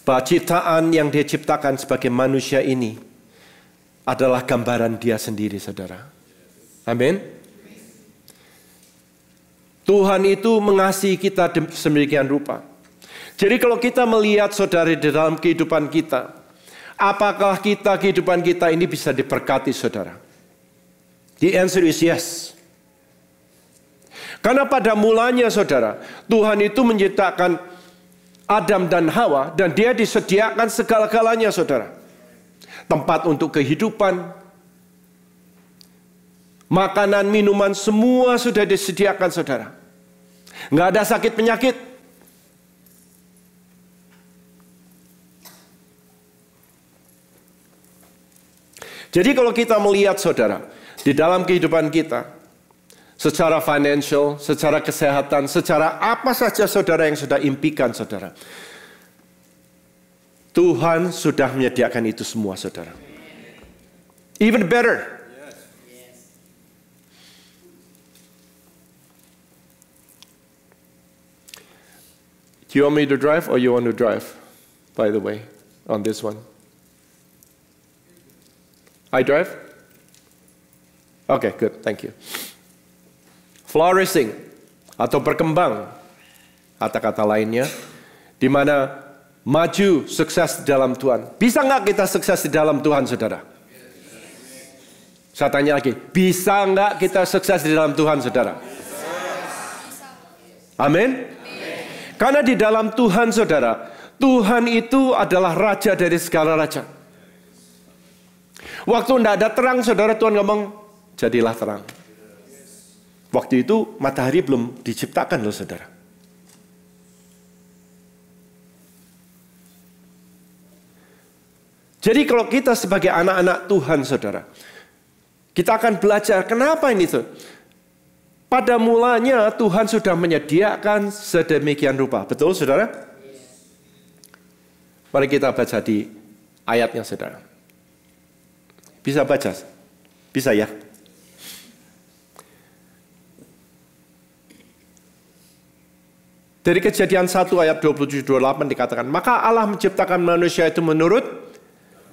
Speaker 6: bahwa ciptaan yang Dia ciptakan sebagai manusia ini adalah gambaran Dia sendiri, saudara. Amin. Tuhan itu mengasihi kita sedemikian rupa. Jadi kalau kita melihat saudara di dalam kehidupan kita, apakah kehidupan kita ini bisa diberkati, saudara? The answer is yes. Karena pada mulanya, saudara, Tuhan itu menciptakan Adam dan Hawa, dan Dia disediakan segala-galanya, saudara. Tempat untuk kehidupan, makanan, minuman, semua sudah disediakan, saudara. Nggak ada sakit penyakit. Jadi kalau kita melihat, saudara, di dalam kehidupan kita, secara financial, secara kesehatan, secara apa saja saudara yang sudah impikan, saudara, Tuhan sudah menyediakan itu semua, saudara. Even better. Do you want me to drive or you want to drive, by the way, on this one? I drive? Okay, good, thank you. Flourishing atau berkembang, kata-kata lainnya, di mana maju, sukses di dalam Tuhan. Bisa nggak kita sukses di dalam Tuhan, saudara? Saya tanya lagi, bisa nggak kita sukses di dalam Tuhan, saudara? Amin. Karena di dalam Tuhan, saudara, Tuhan itu adalah raja dari segala raja. Waktu tidak ada terang, saudara, Tuhan ngomong, jadilah terang. Waktu itu matahari belum diciptakan loh, saudara. Jadi kalau kita sebagai anak-anak Tuhan, saudara, kita akan belajar kenapa ini, saudara. Pada mulanya Tuhan sudah menyediakan sedemikian rupa. Betul, saudara? Mari kita baca di ayatnya, saudara. Bisa baca? Bisa ya? Dari Kejadian 1 ayat 27-28 dikatakan, maka Allah menciptakan manusia itu menurut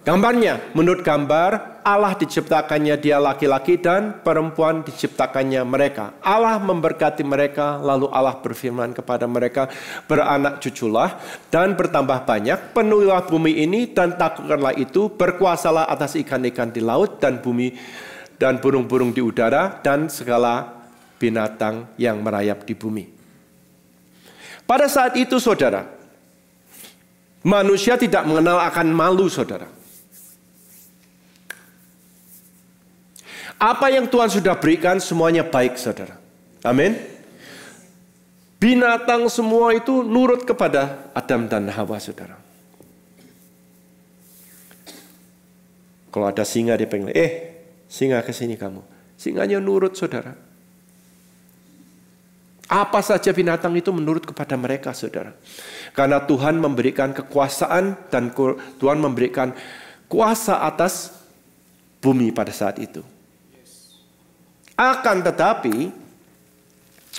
Speaker 6: gambarnya. Menurut gambar Allah diciptakannya dia laki-laki dan perempuan diciptakannya mereka. Allah memberkati mereka, lalu Allah berfirman kepada mereka, beranak cuculah dan bertambah banyak, penuhilah bumi ini dan taklukkanlah itu, berkuasalah atas ikan-ikan di laut dan bumi dan burung-burung di udara dan segala binatang yang merayap di bumi. Pada saat itu, saudara, manusia tidak mengenal akan malu, saudara. Apa yang Tuhan sudah berikan semuanya baik, saudara. Amin. Binatang semua itu nurut kepada Adam dan Hawa, saudara. Kalau ada singa dia pengen, singa ke sini kamu. Singanya nurut, saudara. Apa saja binatang itu menurut kepada mereka, saudara. Karena Tuhan memberikan kekuasaan dan Tuhan memberikan kuasa atas bumi pada saat itu. Akan tetapi,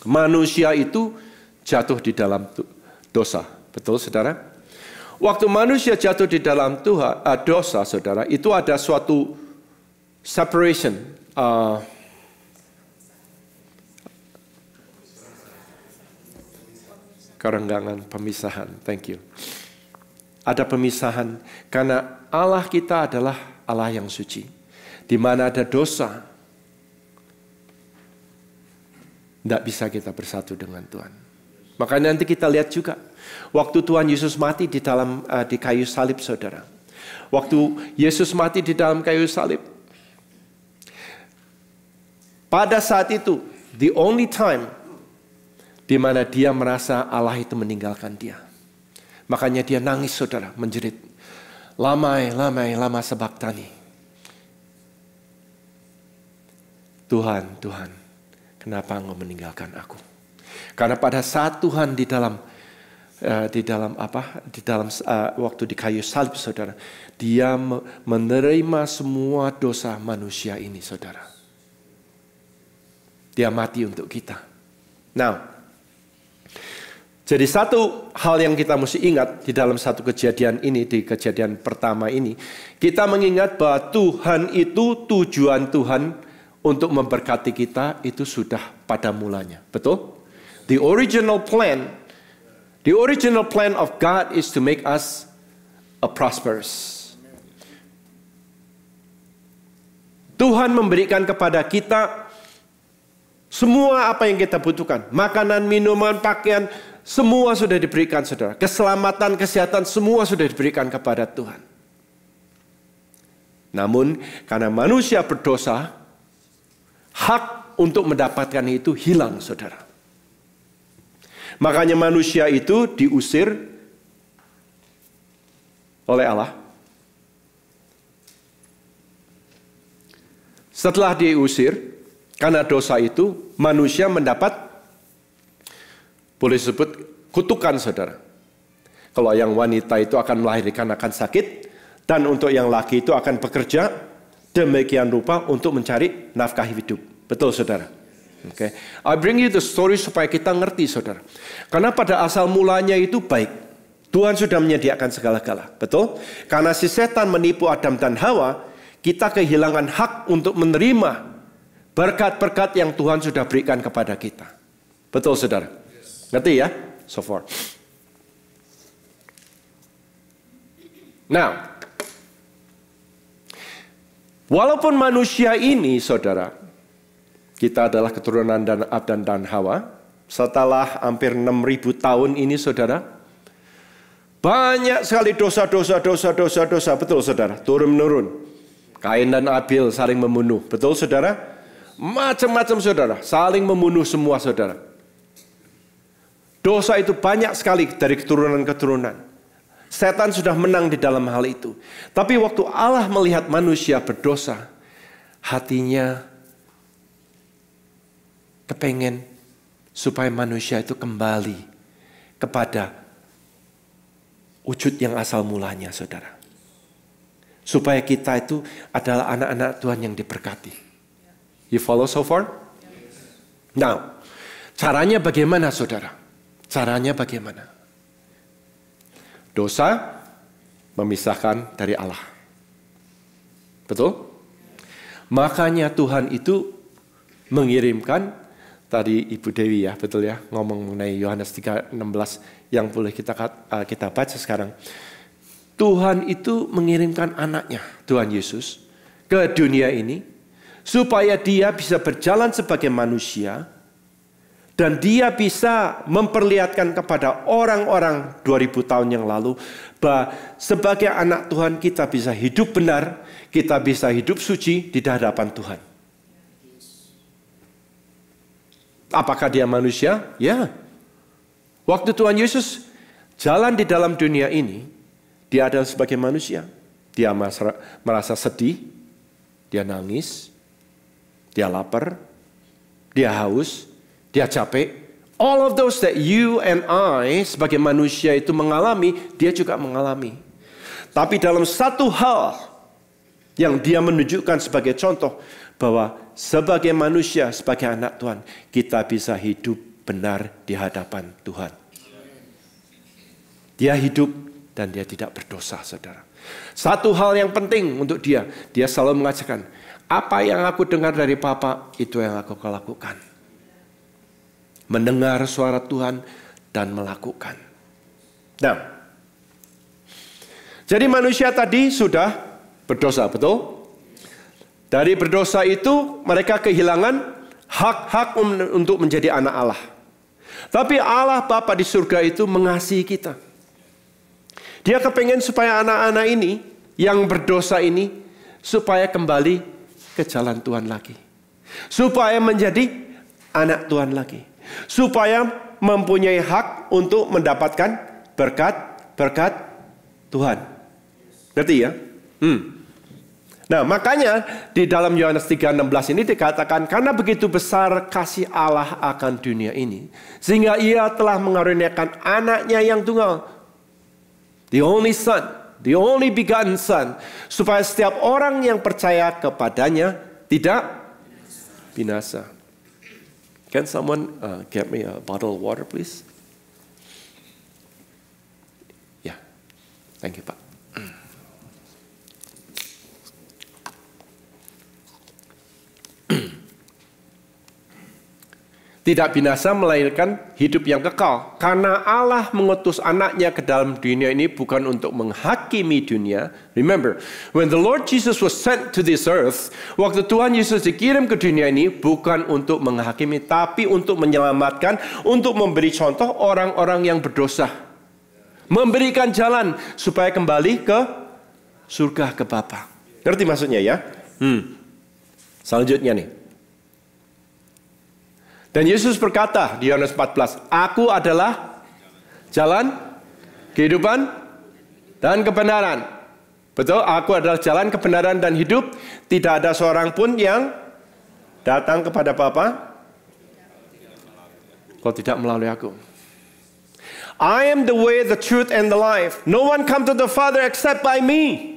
Speaker 6: manusia itu jatuh di dalam dosa. Betul, saudara? Waktu manusia jatuh di dalam dosa, saudara, itu ada suatu separation. Kerenggangan, pemisahan. Thank you. Ada pemisahan karena Allah kita adalah Allah yang suci. Di mana ada dosa, tidak bisa kita bersatu dengan Tuhan. Makanya nanti kita lihat juga waktu Tuhan Yesus mati di kayu salib, saudara. Waktu Yesus mati di dalam kayu salib, pada saat itu the only time di mana dia merasa Allah itu meninggalkan dia. Makanya dia nangis, saudara, menjerit, "Lamai, lamai, lama sabachthani." Tuhan, Tuhan, kenapa Engkau meninggalkan aku? Karena pada saat Tuhan waktu di kayu salib, saudara, dia menerima semua dosa manusia ini, saudara. Dia mati untuk kita. Now, jadi satu hal yang kita mesti ingat di dalam satu kejadian ini, di kejadian pertama ini, kita mengingat bahwa Tuhan itu, tujuan Tuhan untuk memberkati kita itu sudah pada mulanya. Betul? The original plan of God is to make us a prosperous. Tuhan memberikan kepada kita semua apa yang kita butuhkan. Makanan, minuman, pakaian, semua sudah diberikan, saudara. Keselamatan, kesehatan, semua sudah diberikan kepada Tuhan. Namun, karena manusia berdosa, hak untuk mendapatkan itu hilang, saudara. Makanya manusia itu diusir oleh Allah. Setelah diusir, karena dosa itu, manusia mendapat, boleh disebut, kutukan, saudara. Kalau yang wanita itu akan melahirkan akan sakit, dan untuk yang laki itu akan bekerja demikian rupa untuk mencari nafkah hidup. Betul, saudara? Okay. I bring you the story supaya kita ngerti, saudara. Karena pada asal mulanya itu baik. Tuhan sudah menyediakan segala-gala. Betul? Karena si setan menipu Adam dan Hawa, kita kehilangan hak untuk menerima berkat-berkat yang Tuhan sudah berikan kepada kita. Betul, saudara? Ngerti ya? So far. Now, walaupun manusia ini, saudara, kita adalah keturunan Adam dan Hawa. Setelah hampir 6.000 tahun ini, saudara, banyak sekali dosa. Betul, saudara? Turun-menurun. Kain dan Abil saling membunuh. Betul, saudara? Macam-macam, saudara. Saling membunuh semua, saudara. Dosa itu banyak sekali dari keturunan-keturunan. Setan sudah menang di dalam hal itu. Tapi waktu Allah melihat manusia berdosa, hatinya kepengen supaya manusia itu kembali kepada wujud yang asal mulanya, saudara. Supaya kita itu adalah anak-anak Tuhan yang diberkati. You follow so far? Now, caranya bagaimana, saudara? Caranya bagaimana? Dosa memisahkan dari Allah. Betul? Makanya Tuhan itu mengirimkan, tadi Ibu Dewi ya, betul ya, ngomong mengenai Yohanes 3:16 yang boleh kita baca sekarang. Tuhan itu mengirimkan anaknya, Tuhan Yesus, ke dunia ini supaya dia bisa berjalan sebagai manusia dan dia bisa memperlihatkan kepada orang-orang 2000 tahun yang lalu bahwa sebagai anak Tuhan kita bisa hidup benar, kita bisa hidup suci di hadapan Tuhan. Apakah dia manusia? Ya. Waktu Tuhan Yesus jalan di dalam dunia ini, dia adalah sebagai manusia. Dia merasa sedih, dia nangis, dia lapar, dia haus, dia capek.
Speaker 7: All of those that you and I sebagai manusia itu mengalami, dia juga mengalami. Tapi dalam satu hal yang dia menunjukkan sebagai contoh, bahwa sebagai manusia, sebagai anak Tuhan, kita bisa hidup benar di hadapan Tuhan. Dia hidup dan dia tidak berdosa, saudara. Satu hal yang penting untuk dia selalu mengajarkan, apa yang aku dengar dari Papa, itu yang aku lakukan. Mendengar suara Tuhan dan melakukan. Nah, jadi manusia tadi sudah berdosa, betul? Dari berdosa itu mereka kehilangan hak-hak untuk menjadi anak Allah. Tapi Allah Bapa di surga itu mengasihi kita. Dia kepengen supaya anak-anak ini yang berdosa ini supaya kembali ke jalan Tuhan lagi. Supaya menjadi anak Tuhan lagi. Supaya mempunyai hak untuk mendapatkan berkat Tuhan. Ngerti ya? Nah, makanya di dalam Yohanes 3:16 ini dikatakan, karena begitu besar kasih Allah akan dunia ini, sehingga ia telah mengaruniakan anaknya yang tunggal, the only son, the only begotten son, supaya setiap orang yang percaya kepadanya tidak binasa. Can someone get me a bottle of water, please? Yeah, thank you, Pak. Tidak binasa melahirkan hidup yang kekal. Karena Allah mengutus anaknya ke dalam dunia ini bukan untuk menghakimi dunia. Remember, when the Lord Jesus was sent to this earth, waktu Tuhan Yesus dikirim ke dunia ini bukan untuk menghakimi, tapi untuk menyelamatkan, untuk memberi contoh orang-orang yang berdosa. Memberikan jalan supaya kembali ke surga, ke Bapa. Ngerti maksudnya ya? Selanjutnya nih. Dan Yesus berkata di Yohanes 14, aku adalah jalan, kehidupan, dan kebenaran. Betul, aku adalah jalan, kebenaran, dan hidup. Tidak ada seorang pun yang datang kepada Bapa kalau tidak melalui aku. I am the way, the truth, and the life. No one come to the Father except by me.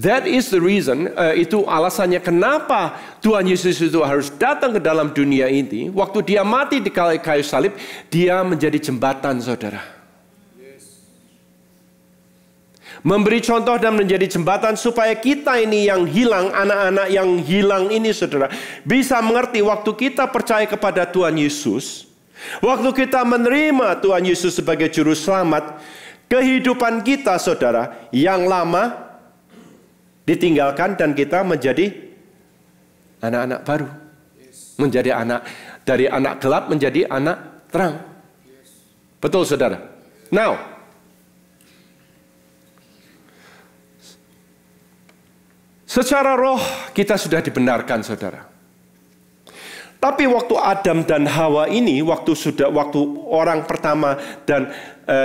Speaker 7: That is the reason, itu alasannya kenapa Tuhan Yesus itu harus datang ke dalam dunia ini. Waktu dia mati di kayu salib, dia menjadi jembatan, saudara. Memberi contoh dan menjadi jembatan supaya kita ini yang hilang, anak-anak yang hilang ini, saudara, bisa mengerti waktu kita percaya kepada Tuhan Yesus, waktu kita menerima Tuhan Yesus sebagai juru selamat, kehidupan kita, saudara, yang lama ditinggalkan dan kita menjadi anak-anak baru. Menjadi anak, dari anak gelap menjadi anak terang. Betul, saudara? Now, secara roh kita sudah dibenarkan, saudara. Tapi waktu Adam dan Hawa ini, waktu orang pertama dan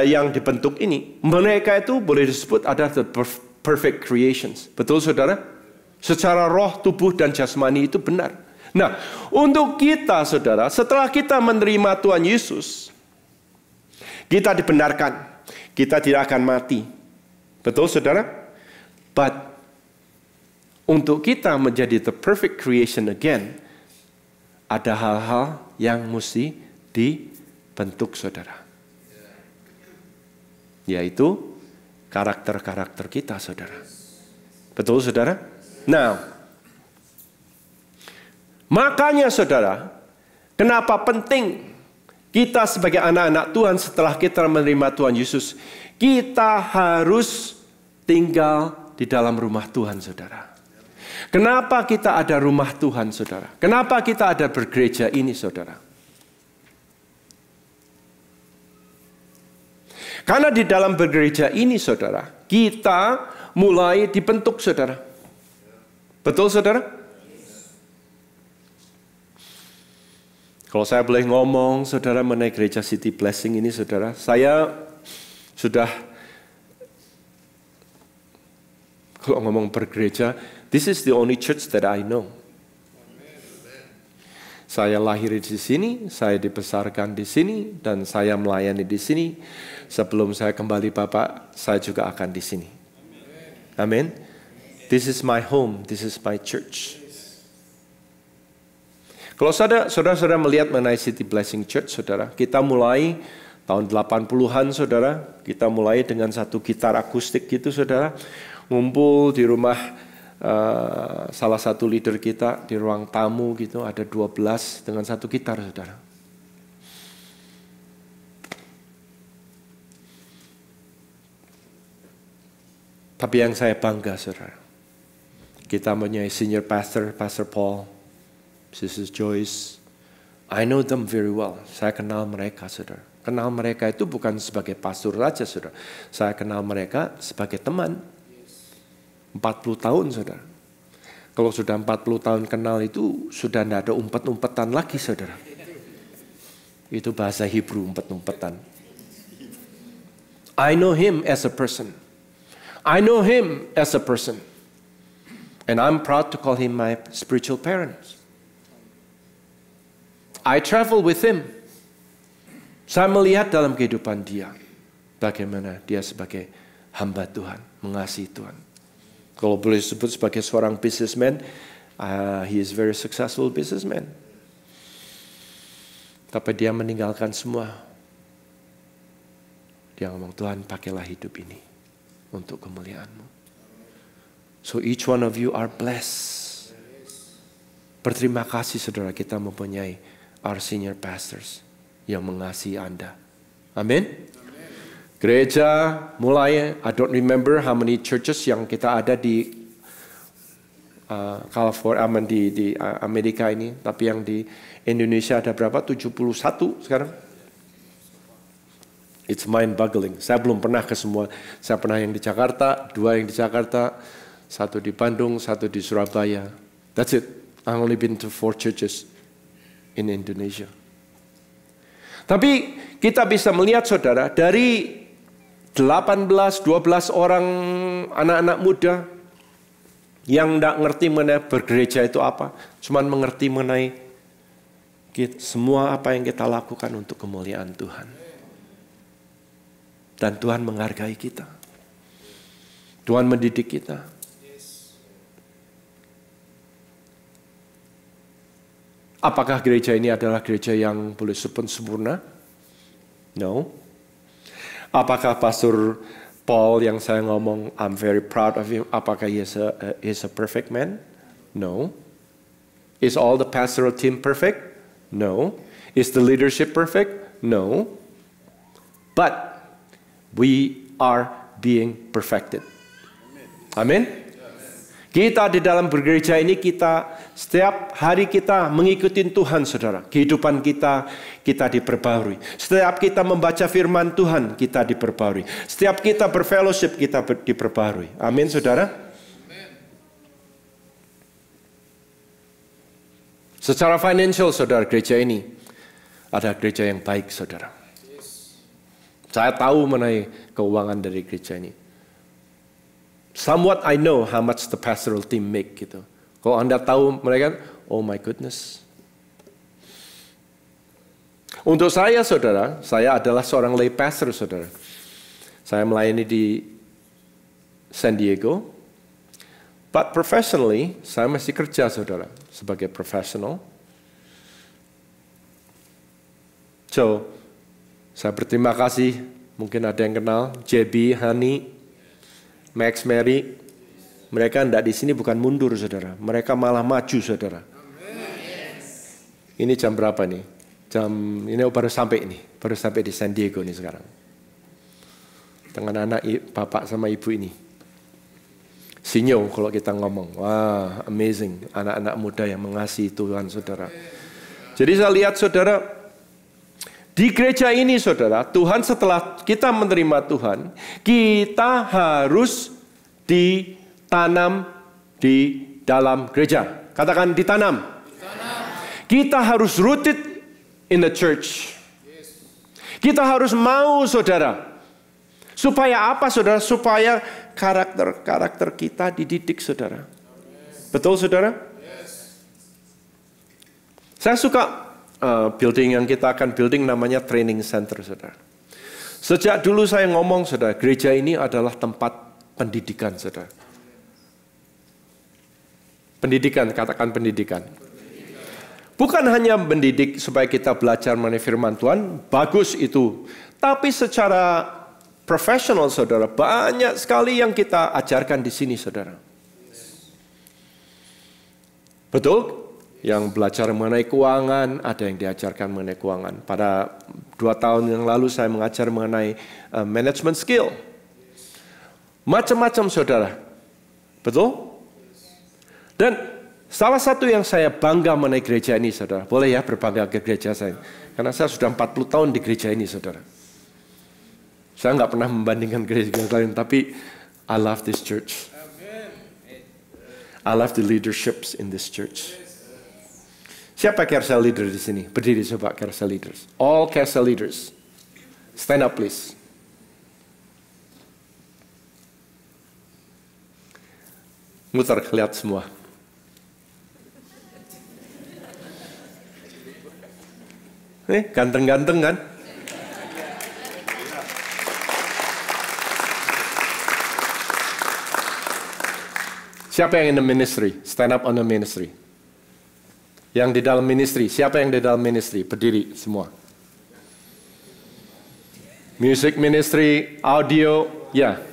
Speaker 7: yang dibentuk ini, mereka itu boleh disebut adalah the perfect creations. Betul, saudara? Secara roh, tubuh, dan jasmani itu benar. Nah, untuk kita, saudara, setelah kita menerima Tuhan Yesus, kita dibenarkan. Kita tidak akan mati. Betul, saudara? But untuk kita menjadi the perfect creation again, ada hal-hal yang mesti dibentuk, saudara. Yaitu karakter-karakter kita, saudara. Betul, saudara? Nah, makanya, saudara, kenapa penting kita sebagai anak-anak Tuhan setelah kita menerima Tuhan Yesus, kita harus tinggal di dalam rumah Tuhan, saudara. Kenapa kita ada rumah Tuhan, saudara? Kenapa kita ada bergereja ini, saudara? Karena di dalam bergereja ini, saudara, kita mulai dibentuk, saudara. Betul, saudara? Kalau saya boleh ngomong, saudara, mengenai gereja City Blessing ini, saudara, saya sudah, kalau ngomong bergereja, this is the only church that I know. Saya lahir di sini, saya dibesarkan di sini, dan saya melayani di sini. Sebelum saya kembali Bapak, saya juga akan di sini. Amin. This is my home, this is my church. Kalau saudara melihat mengenai City Blessing Church, saudara, kita mulai tahun 80-an, saudara. Kita mulai dengan satu gitar akustik gitu, saudara. Ngumpul di rumah salah satu leader kita di ruang tamu gitu, ada 12 dengan satu gitar, saudara. Tapi yang saya bangga, saudara, kita mempunyai senior pastor, Pastor Paul, Sister Joyce. I know them very well. Saya kenal mereka, saudara. Kenal mereka itu bukan sebagai pastor saja, saudara. Saya kenal mereka sebagai teman. 40 tahun, saudara. Kalau sudah 40 tahun kenal itu sudah tidak ada umpet-umpetan lagi, saudara. Itu bahasa Hebrew, umpet-umpetan. I know him as a person. I know him as a person. And I'm proud to call him my spiritual parents. I travel with him. Saya melihat dalam kehidupan dia bagaimana dia sebagai hamba Tuhan, mengasihi Tuhan. Kalau boleh disebut sebagai seorang businessman, he is very successful businessman. Tapi dia meninggalkan semua. Dia ngomong, Tuhan pakailah hidup ini untuk kemuliaan-Mu. So each one of you are blessed. Berterima kasih saudara, kita mempunyai our senior pastors yang mengasihi Anda. Amin. Gereja mulai, I don't remember how many churches yang kita ada di California, di Amerika ini. Tapi yang di Indonesia ada berapa? 71 sekarang. It's mind-boggling. Saya belum pernah ke semua. Saya pernah yang di Jakarta, 2 yang di Jakarta, 1 di Bandung, 1 di Surabaya. That's it. I've only been to 4 churches in Indonesia. Tapi kita bisa melihat saudara, dari 18-12 orang anak-anak muda yang tidak ngerti mengenai bergereja itu apa, cuman mengerti mengenai semua apa yang kita lakukan untuk kemuliaan Tuhan. Dan Tuhan menghargai kita. Tuhan mendidik kita. Apakah gereja ini adalah gereja yang boleh sempurna? No. Apakah Pastor Paul yang saya ngomong, I'm very proud of him, apakah he is a perfect man? No. Is all the pastoral team perfect? No. Is the leadership perfect? No. But we are being perfected. Amin. Kita di dalam bergereja ini, kita setiap hari kita mengikuti Tuhan, saudara. Kehidupan kita diperbarui. Setiap kita membaca firman Tuhan, kita diperbarui. Setiap kita berfellowship, kita diperbarui. Amin, saudara. Secara financial, saudara, gereja ini ada gereja yang baik, saudara. Saya tahu mengenai keuangan dari gereja ini. Somewhat I know how much the pastoral team make gitu. Kalau Anda tahu mereka, oh my goodness. Untuk saya, saudara, saya adalah seorang lay pastor, saudara. Saya melayani di San Diego. But professionally, saya masih kerja, saudara, sebagai professional. So, saya berterima kasih. Mungkin ada yang kenal JB, Hani, Max, Mary, mereka tidak di sini bukan mundur, saudara. Mereka malah maju, saudara. Ini jam berapa nih? Ini baru sampai nih, baru sampai di San Diego nih sekarang. Dengan anak bapak sama ibu ini. Sinyo kalau kita ngomong, wah amazing, anak-anak muda yang mengasihi Tuhan, saudara. Jadi saya lihat, saudara, di gereja ini, saudara, Tuhan setelah kita menerima Tuhan, kita harus ditanam di dalam gereja. Katakan ditanam. Kita harus rooted in the church. Kita harus mau, saudara. Supaya apa, saudara? Supaya karakter kita dididik, saudara. Betul, saudara? Saya suka building yang kita akan building namanya training center, saudara. Sejak dulu saya ngomong, saudara, gereja ini adalah tempat pendidikan, saudara. Pendidikan, katakan pendidikan. Bukan hanya mendidik supaya kita belajar mengenai firman Tuhan, bagus itu. Tapi secara profesional, saudara, banyak sekali yang kita ajarkan di sini, saudara. Betul? Yang belajar mengenai keuangan, ada yang diajarkan mengenai keuangan. Pada 2 tahun yang lalu saya mengajar mengenai management skill. Macam-macam, saudara. Betul? Dan salah satu yang saya bangga mengenai gereja ini, saudara. Boleh ya berbangga ke gereja saya. Karena saya sudah 40 tahun di gereja ini, saudara. Saya nggak pernah membandingkan gereja lain, tapi I love this church. I love the leaderships in this church. Siapa carousel leader di sini? Berdiri coba carousel leaders. All carousel leaders. Stand up please. Mutar lihat semua. Ganteng-ganteng kan? Siapa yang in the ministry? Stand up on the ministry. Yang di dalam ministry. Siapa yang di dalam ministry? Berdiri semua. Music ministry, audio, ya. Yeah.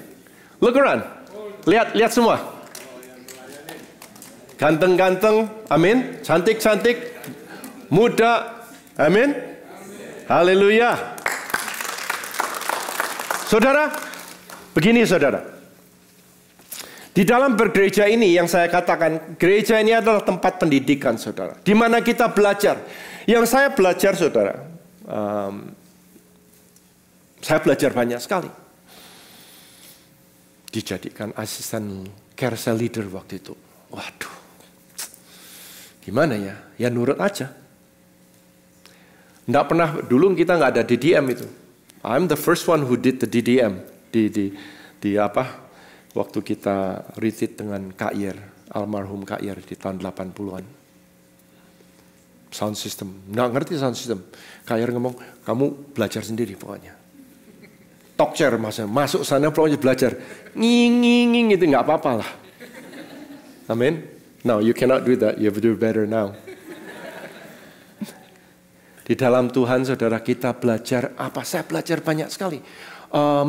Speaker 7: Look around. Lihat semua. Ganteng-ganteng, amin. Cantik-cantik, muda, amin. Haleluya. Saudara, begini saudara. Di dalam bergereja ini yang saya katakan, gereja ini adalah tempat pendidikan, saudara. Di mana kita belajar. Yang saya belajar, saudara, saya belajar banyak sekali. Dijadikan asisten carousel leader waktu itu. Waduh, gimana ya? Ya nurut aja. Nggak pernah, dulu kita nggak ada DDM itu. I'm the first one who did the DDM. Di apa? Waktu kita retreat dengan Kak Yer, almarhum Kak Yer di tahun 80-an. Sound system, nggak ngerti sound system. Kak Yer ngomong, kamu belajar sendiri pokoknya. Talk chair masuk sana pokoknya belajar. Nging itu nggak apa-apa lah. Amin. No, you cannot do that. You have to do better now. Di dalam Tuhan, saudara, kita belajar apa? Saya belajar banyak sekali.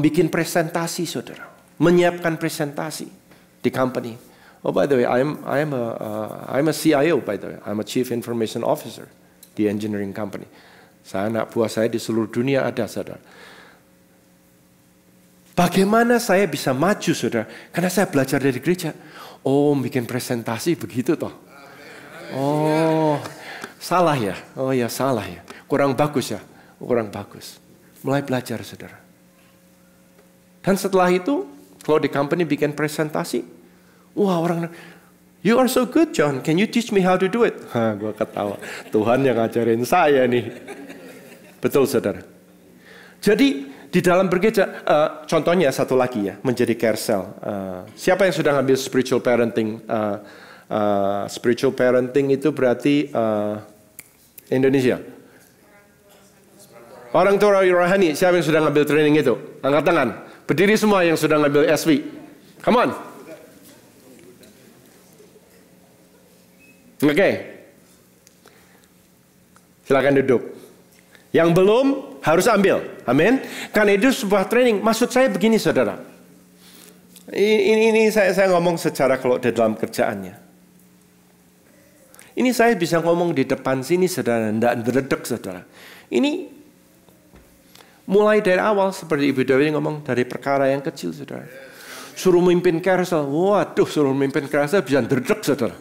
Speaker 7: Bikin presentasi, saudara. Menyiapkan presentasi di company. Oh, by the way, I'm a CIO, by the way. I'm a Chief Information Officer di engineering company. Anak buah saya di seluruh dunia ada, saudara. Bagaimana saya bisa maju, saudara? Karena saya belajar dari gereja. Oh, bikin presentasi begitu toh. Oh, salah ya. Oh ya, salah ya. Kurang bagus ya. Kurang bagus. Mulai belajar, saudara. Dan setelah itu, kalau di company bikin presentasi, wah orang, you are so good John, can you teach me how to do it? Gue ketawa, Tuhan yang ngajarin saya nih. Betul saudara. Jadi di dalam bergereja, contohnya satu lagi ya, menjadi carousel. Siapa yang sudah ngambil spiritual parenting? Spiritual parenting itu berarti Indonesia. Orang tua rohani, siapa yang sudah ngambil training itu? Angkat tangan. Berdiri semua yang sudah ngambil SV. Come on. Oke. Silakan duduk. Yang belum harus ambil. Amin. Karena itu sebuah training. Maksud saya begini, saudara. Ini saya ngomong secara kalau di dalam kerjaannya. Ini saya bisa ngomong di depan sini, saudara. Tidak berdek, saudara. Ini mulai dari awal seperti Ibu Dewi ngomong dari perkara yang kecil, saudara. Suruh mimpin carousel, waduh, suruh mimpin carousel bisa derdek, saudara.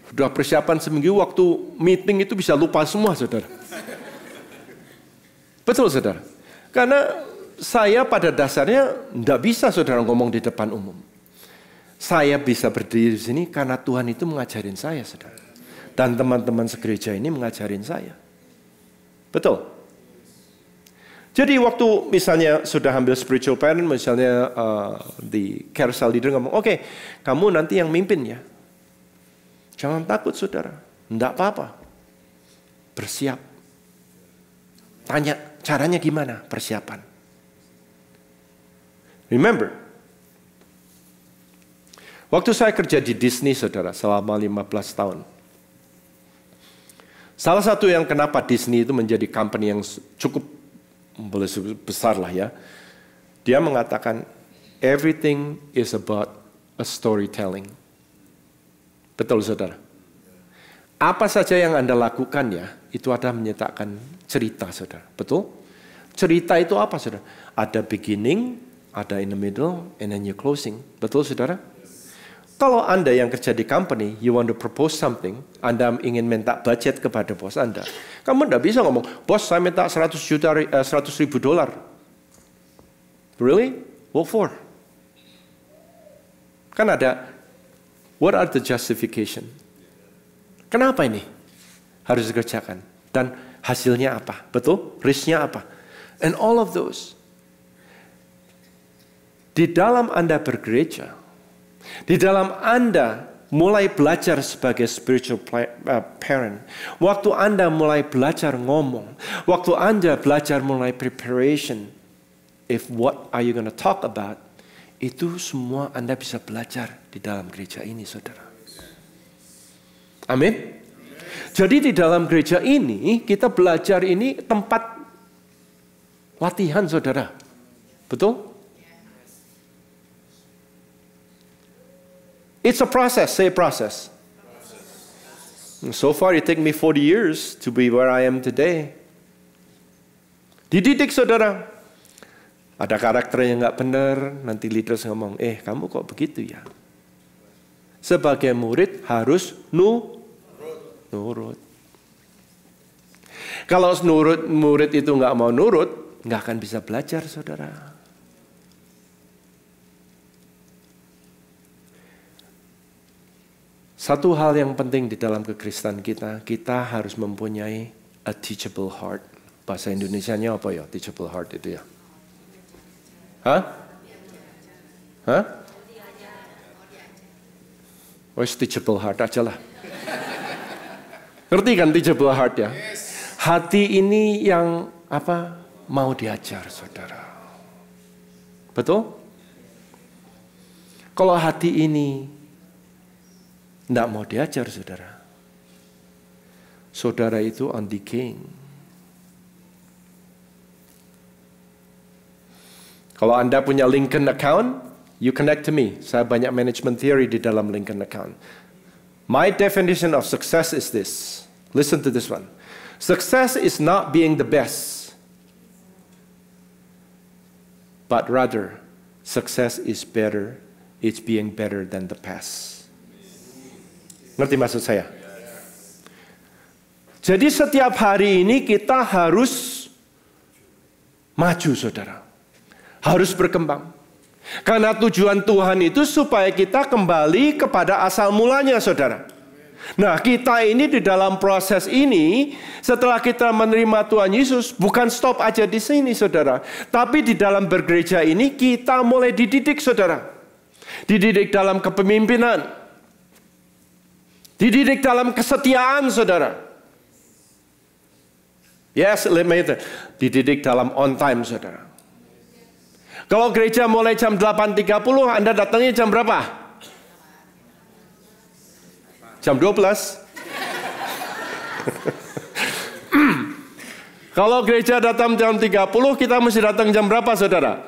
Speaker 7: Sudah persiapan seminggu, waktu meeting itu bisa lupa semua, saudara. Betul, saudara. Karena saya pada dasarnya tidak bisa, saudara, ngomong di depan umum. Saya bisa berdiri di sini karena Tuhan itu mengajarin saya, saudara. Dan teman-teman segereja ini mengajarin saya. Betul. Jadi waktu misalnya sudah ambil spiritual parent, misalnya di carousel leader ngomong, oke, kamu nanti yang mimpin ya. Jangan takut saudara, enggak apa-apa. bersiap. Tanya, caranya gimana persiapan? Remember, waktu saya kerja di Disney, saudara, selama 15 tahun. Salah satu yang kenapa Disney itu menjadi company yang cukup besar lah ya. Dia mengatakan, everything is about a storytelling. Betul, saudara? Apa saja yang Anda lakukan ya, itu ada menyatakan cerita, saudara. Betul? Cerita itu apa, saudara? Ada beginning, ada in the middle, and then you closing. Betul, saudara? Kalau Anda yang kerja di company, you want to propose something, Anda ingin minta budget kepada bos Anda. Kamu tidak bisa ngomong, bos saya minta 100 ribu dolar. Really? What for? Kan ada, what are the justification? Kenapa ini harus dikerjakan? Dan hasilnya apa? Betul? Risknya apa? And all of those. Di dalam Anda bergereja, di dalam Anda mulai belajar sebagai spiritual parent, waktu Anda mulai belajar ngomong, waktu Anda belajar mulai preparation, what are you going to talk about, itu semua Anda bisa belajar di dalam gereja ini, saudara. Amin. Jadi di dalam gereja ini, kita belajar ini tempat latihan, saudara. Betul? It's a process, say process. So far it take me 40 years to be where I am today. Dididik, saudara. Ada karakter yang nggak benar, nanti leaders ngomong, kamu kok begitu ya? Sebagai murid harus nurut. Kalau murid itu nggak mau nurut, nggak akan bisa belajar, saudara. Satu hal yang penting di dalam kekristenan kita harus mempunyai a teachable heart. Bahasa Indonesianya apa ya, teachable heart itu ya? Hah? Teachable heart aja lah. Ngerti kan teachable heart ya? Hati ini yang mau diajar, saudara. Betul? Kalau hati ini tidak mau diajar, saudara. Saudara itu on decaying. Kalau Anda punya Lincoln account, you connect to me. Saya banyak management theory di dalam Lincoln account. My definition of success is this. Listen to this one. Success is not being the best, but rather success is better. It's being better than the past. Ngerti maksud saya? Jadi setiap hari ini kita harus maju, saudara. Harus berkembang. Karena tujuan Tuhan itu supaya kita kembali kepada asal mulanya, saudara. Nah, kita ini di dalam proses ini, setelah kita menerima Tuhan Yesus, bukan stop aja di sini, saudara. Tapi di dalam bergereja ini, kita mulai dididik, saudara. Dididik dalam kepemimpinan. Dididik dalam kesetiaan, saudara. Yes, dididik dalam on time, saudara. Kalau gereja mulai jam 8.30, Anda datangnya jam berapa? Jam 12. Kalau gereja datang jam 30, kita mesti datang jam berapa, saudara?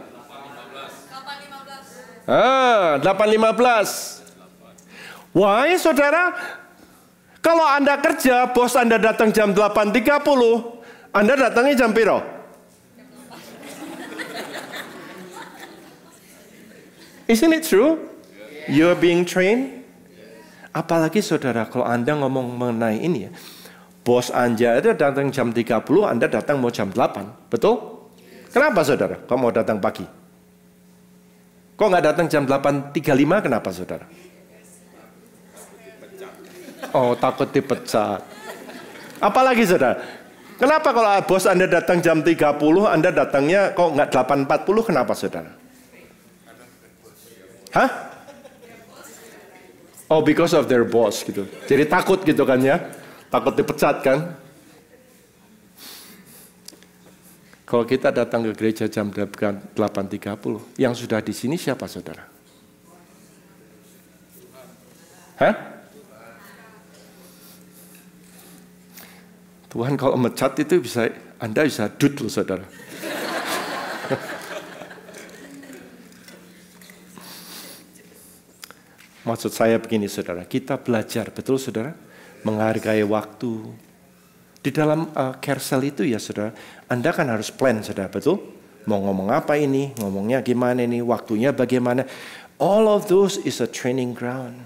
Speaker 7: 8.15. Why, saudara? Kalau Anda kerja, bos Anda datang jam 8.30, Anda datangnya jam piro? Isn't it true? You're being trained. Apalagi, saudara, kalau Anda ngomong mengenai ini ya, bos Anda itu datang jam 30, Anda datang mau jam 8, betul? Kenapa, saudara? Kok mau datang pagi? Kok nggak datang jam 8.35, kenapa, saudara? Oh, takut dipecat. Apalagi, saudara? Kenapa kalau bos Anda datang jam 30, Anda datangnya kok nggak 8.40, kenapa, saudara? Hah? Oh, because of their boss gitu. Jadi takut gitu kan ya. Takut dipecat kan. Kalau kita datang ke gereja jam 8.30, yang sudah di sini siapa saudara? Hah? Tuhan kalau mecat itu Anda bisa dut loh saudara. Maksud saya begini saudara, kita belajar, betul saudara? Menghargai waktu. Di dalam carousel itu ya saudara, Anda kan harus plan saudara, betul? Mau ngomong apa ini, ngomongnya gimana ini, waktunya bagaimana. All of those is a training ground.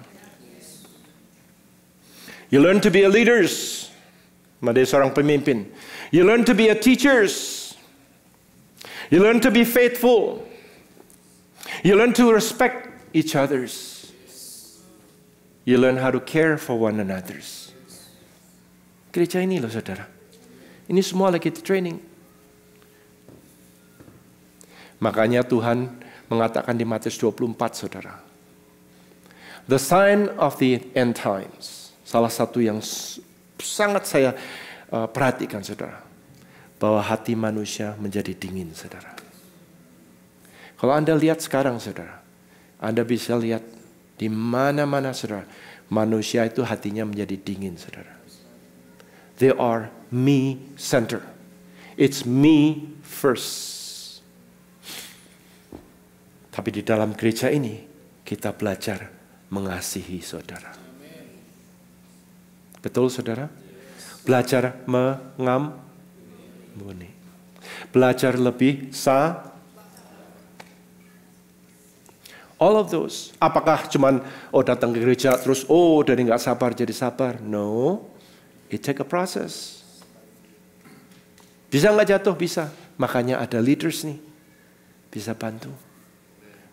Speaker 7: You learn to be a leaders, menjadi seorang pemimpin. You learn to be a teachers. You learn to be faithful. You learn to respect each others. You learn how to care for one another. Gereja ini loh saudara. Ini semua lagi di training. Makanya Tuhan mengatakan di Matius 24 saudara. The sign of the end times. Salah satu yang sangat saya perhatikan saudara. Bahwa hati manusia menjadi dingin saudara. Kalau Anda lihat sekarang saudara. Anda bisa lihat di mana-mana saudara. Manusia itu hatinya menjadi dingin saudara. They are me-centered. It's me first. Tapi di dalam gereja ini, kita belajar mengasihi saudara. Betul saudara? Belajar mengampuni. Belajar lebih all of those. Apakah cuman datang ke gereja terus dari nggak sabar jadi sabar? No. It take a process. Bisa nggak jatuh? Bisa. Makanya ada leaders nih. Bisa bantu.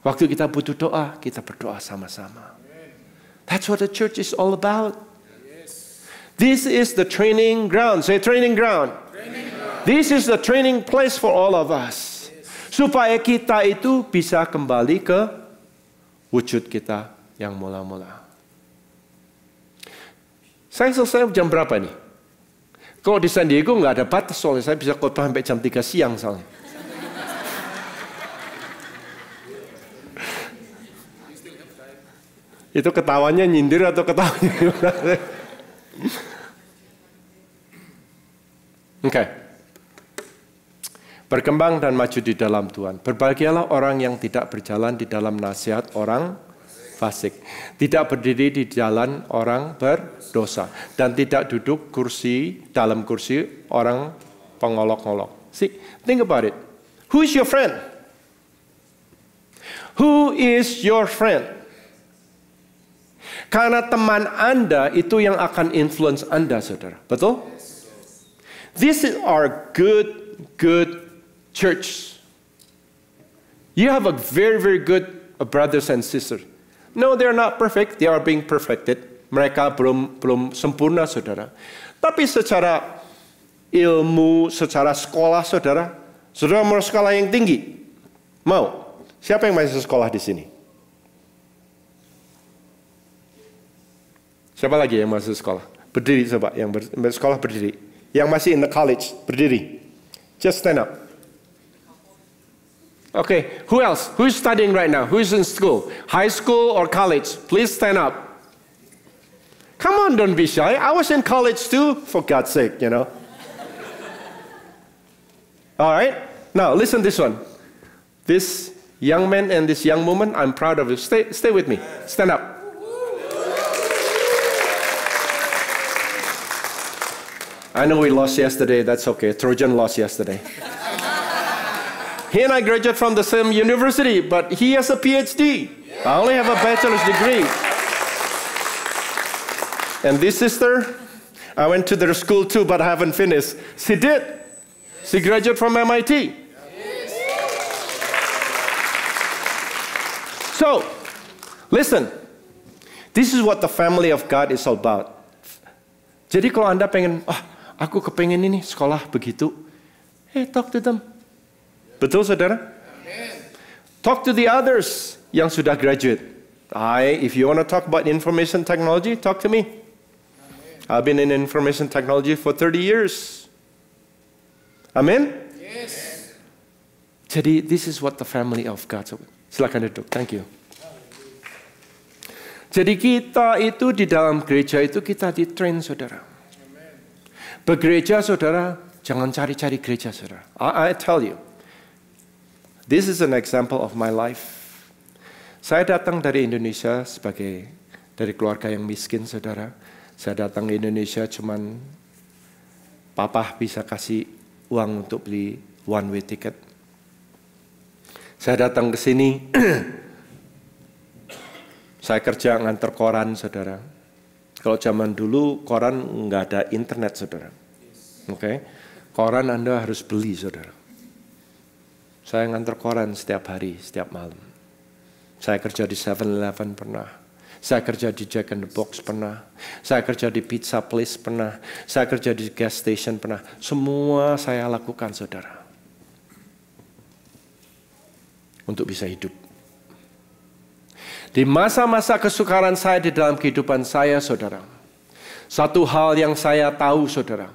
Speaker 7: Waktu kita butuh doa, kita berdoa sama-sama. That's what the church is all about. This is the training ground. Say training ground. This is the training place for all of us. Supaya kita itu bisa kembali ke wujud kita yang mula-mula. Saya selesai jam berapa nih? Kalau di San Diego nggak ada batas soalnya saya bisa khotbah sampai jam 3 siang soalnya. Itu ketawanya nyindir atau ketawanya gimana? Oke. Berkembang dan maju di dalam Tuhan. Berbahagialah orang yang tidak berjalan di dalam nasihat orang fasik. Tidak berdiri di jalan orang berdosa. Dan tidak duduk dalam kursi orang pengolok-olok. See, think about it. Who is your friend? Who is your friend? Karena teman Anda itu yang akan influence Anda, saudara. Betul? This is our good church. You have a very, very good brothers and sisters. No, they are not perfect. They are being perfected. Mereka belum sempurna, saudara. Tapi secara ilmu, secara sekolah, saudara mau sekolah yang tinggi? Mau? Siapa yang masih sekolah di sini? Siapa lagi yang masih sekolah? Berdiri coba, yang bersekolah berdiri. Yang masih in the college, berdiri. Just stand up. Okay, who else? Who is studying right now? Who is in school? High school or college? Please stand up. Come on, don't be shy. I was in college too, for God's sake, you know. All right, now listen this one. This young man and this young woman, I'm proud of you. Stay with me. Stand up. I know we lost yesterday. That's okay. Trojan lost yesterday. He and I graduated from the same university, but he has a PhD. I only have a bachelor's degree. And this sister, I went to their school too, but I haven't finished. She did. She graduated from MIT. So, listen. This is what the family of God is all about. Jadi kalau Anda pengen, aku kepengen ini sekolah begitu. Talk to them. Betul saudara? Talk to the others yang sudah graduate. If you want to talk about information technology, talk to me. I've been in information technology for 30 years. Amen? Yes. Jadi this is what the family of God. Silakan duduk. Thank you. Jadi kita itu di dalam gereja itu kita di-train, saudara. Bergereja, saudara, jangan cari-cari gereja, saudara. I tell you, this is an example of my life. Saya datang dari Indonesia dari keluarga yang miskin, saudara. Saya datang ke Indonesia cuman papa bisa kasih uang untuk beli one way ticket. Saya datang ke sini, saya kerja nganter koran, saudara. Kalau zaman dulu koran nggak ada internet, saudara. Oke, koran Anda harus beli, saudara. Saya nganter koran setiap hari, setiap malam. Saya kerja di 7-Eleven pernah. Saya kerja di Jack in the Box pernah. Saya kerja di pizza place pernah. Saya kerja di gas station pernah. Semua saya lakukan, saudara. Untuk bisa hidup. Di masa-masa kesukaran saya di dalam kehidupan saya, saudara. Satu hal yang saya tahu, saudara.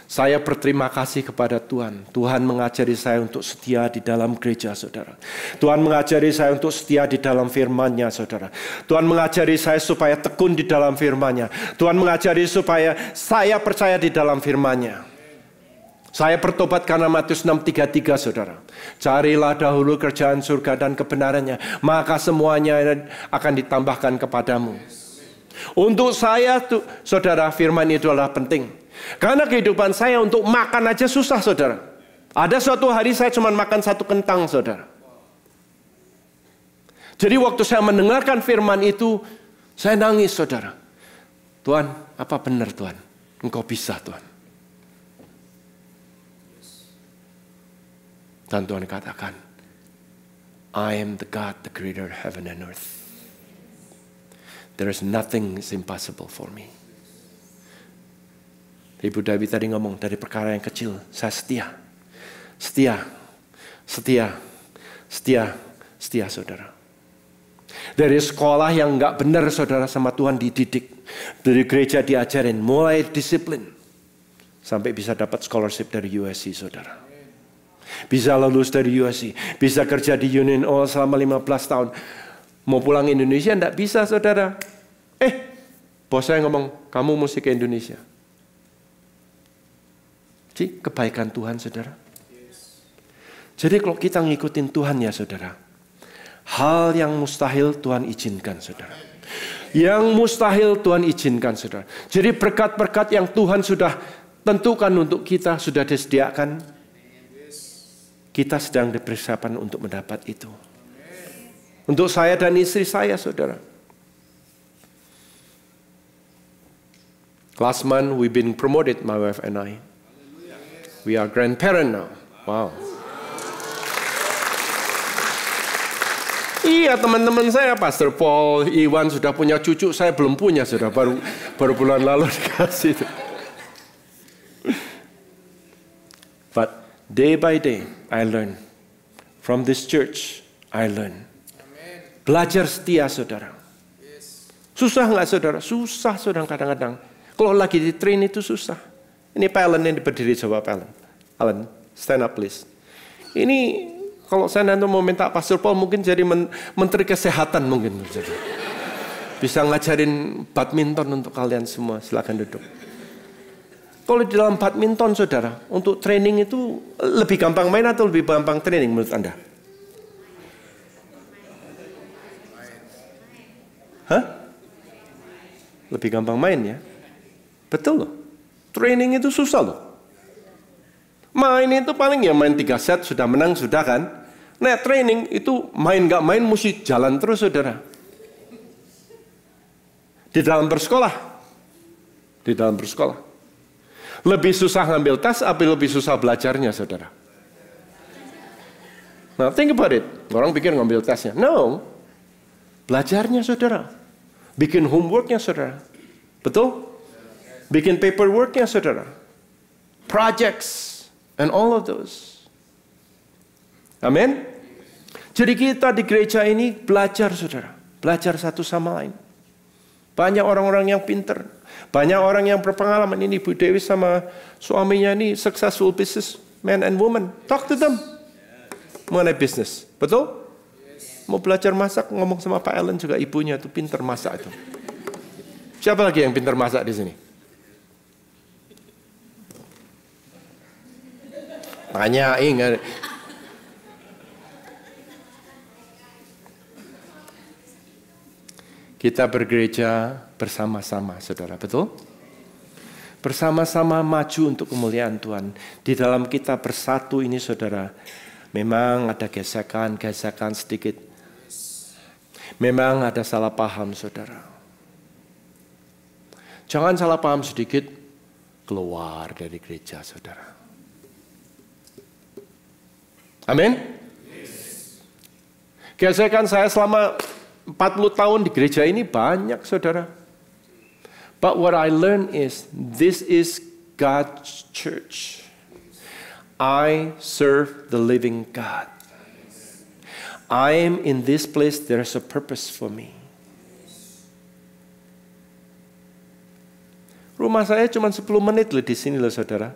Speaker 7: Saya berterima kasih kepada Tuhan. Tuhan mengajari saya untuk setia di dalam gereja, saudara. Tuhan mengajari saya untuk setia di dalam firman-Nya, saudara. Tuhan mengajari saya supaya tekun di dalam firman-Nya. Tuhan mengajari supaya saya percaya di dalam firman-Nya. Saya bertobat karena Matius 6:33, saudara. Carilah dahulu kerajaan surga dan kebenarannya, maka semuanya akan ditambahkan kepadamu. Untuk saya, saudara, firman itu adalah penting. Karena kehidupan saya untuk makan aja susah, saudara. Ada suatu hari saya cuma makan 1 kentang, saudara. Jadi waktu saya mendengarkan firman itu, saya nangis, saudara. Tuhan, apa benar, Tuhan? Engkau bisa, Tuhan. Dan Tuhan katakan, I am the God, the creator of heaven and earth. There is nothing is impossible for me. Ibu David tadi ngomong, dari perkara yang kecil, saya setia. Setia, setia, setia, setia, saudara. Dari sekolah yang gak benar, saudara, sama Tuhan dididik. Dari gereja diajarin, mulai disiplin. Sampai bisa dapat scholarship dari USC, saudara. Bisa lulus dari USC, bisa kerja di Union Oil selama 15 tahun. Mau pulang Indonesia enggak bisa, saudara. Bos saya ngomong, kamu mesti ke Indonesia. Jadi kebaikan Tuhan, saudara. Jadi kalau kita ngikutin Tuhan, ya saudara, hal yang mustahil Tuhan izinkan, saudara. Yang mustahil Tuhan izinkan, saudara. Jadi berkat-berkat yang Tuhan sudah tentukan untuk kita, sudah disediakan. Kita sedang dipersiapkan untuk mendapat itu. Untuk saya dan istri saya, saudara. Last month we've been promoted, my wife and I. We are grandparent now. Wow. Iya, teman-teman saya, Pastor Paul, Iwan sudah punya cucu, saya belum punya, saudara. Baru bulan lalu dikasih itu. But day by day, I learn. From this church, I learn. Belajar setia, saudara. Susah nggak, saudara? Susah, saudara, kadang-kadang. Kalau lagi di train itu susah. Ini Pak Alan yang berdiri, coba Pak Alan. Alan, stand up please. Ini kalau saya nanti mau minta Pastor Paul mungkin jadi menteri kesehatan mungkin. Bisa ngajarin badminton untuk kalian semua. Silakan duduk. Kalau di dalam badminton, saudara, untuk training itu lebih gampang main atau lebih gampang training menurut Anda? Hah? Lebih gampang main, ya? Betul loh. Training itu susah loh. Main itu paling ya main 3 set, sudah menang, sudah kan? Nah, training itu main gak main mesti jalan terus, saudara. Di dalam bersekolah. Di dalam bersekolah. Lebih susah ngambil tes, tapi lebih susah belajarnya, saudara. Nah, think about it. Orang pikir ngambil tesnya. No. Belajarnya, saudara. Bikin homeworknya, saudara. Betul? Bikin paperworknya, saudara. Projects. And all of those. Amin. Jadi kita di gereja ini belajar, saudara. Belajar satu sama lain. Banyak orang-orang yang pintar. Banyak orang yang berpengalaman. Ini Bu Dewi sama suaminya ini successful businessman and woman. Talk to them. mengenai bisnis. Betul? Mau belajar masak, ngomong sama Pak Ellen juga, ibunya itu pintar masak itu. Siapa lagi yang pintar masak di sini? Tanyain. Kita bergereja bersama-sama, saudara, betul? Bersama-sama maju untuk kemuliaan Tuhan. Di dalam kita bersatu ini, saudara, memang ada gesekan sedikit. Memang ada salah paham, saudara. Jangan salah paham sedikit, keluar dari gereja, saudara. Amin. Gesekan saya selama 40 tahun di gereja ini banyak, saudara. But what I learned is, this is God's church. I serve the living God. I am in this place, there's a purpose for me. Rumah saya cuma 10 menit loh di sini loh, saudara.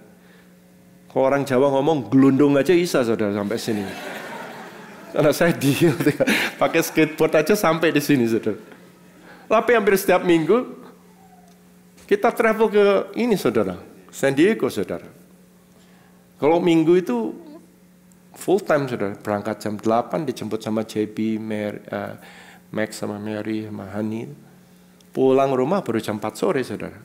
Speaker 7: Kalau orang Jawa ngomong gelundung aja bisa, saudara, sampai sini. Karena saya deal pakai skateboard aja sampai di sini, saudara. Tapi hampir setiap minggu kita travel ke ini, saudara, San Diego, saudara. Kalau minggu itu full time, saudara, berangkat jam 8, dijemput sama JB, Max sama Mary, sama Hani. Pulang rumah baru jam 4 sore, saudara.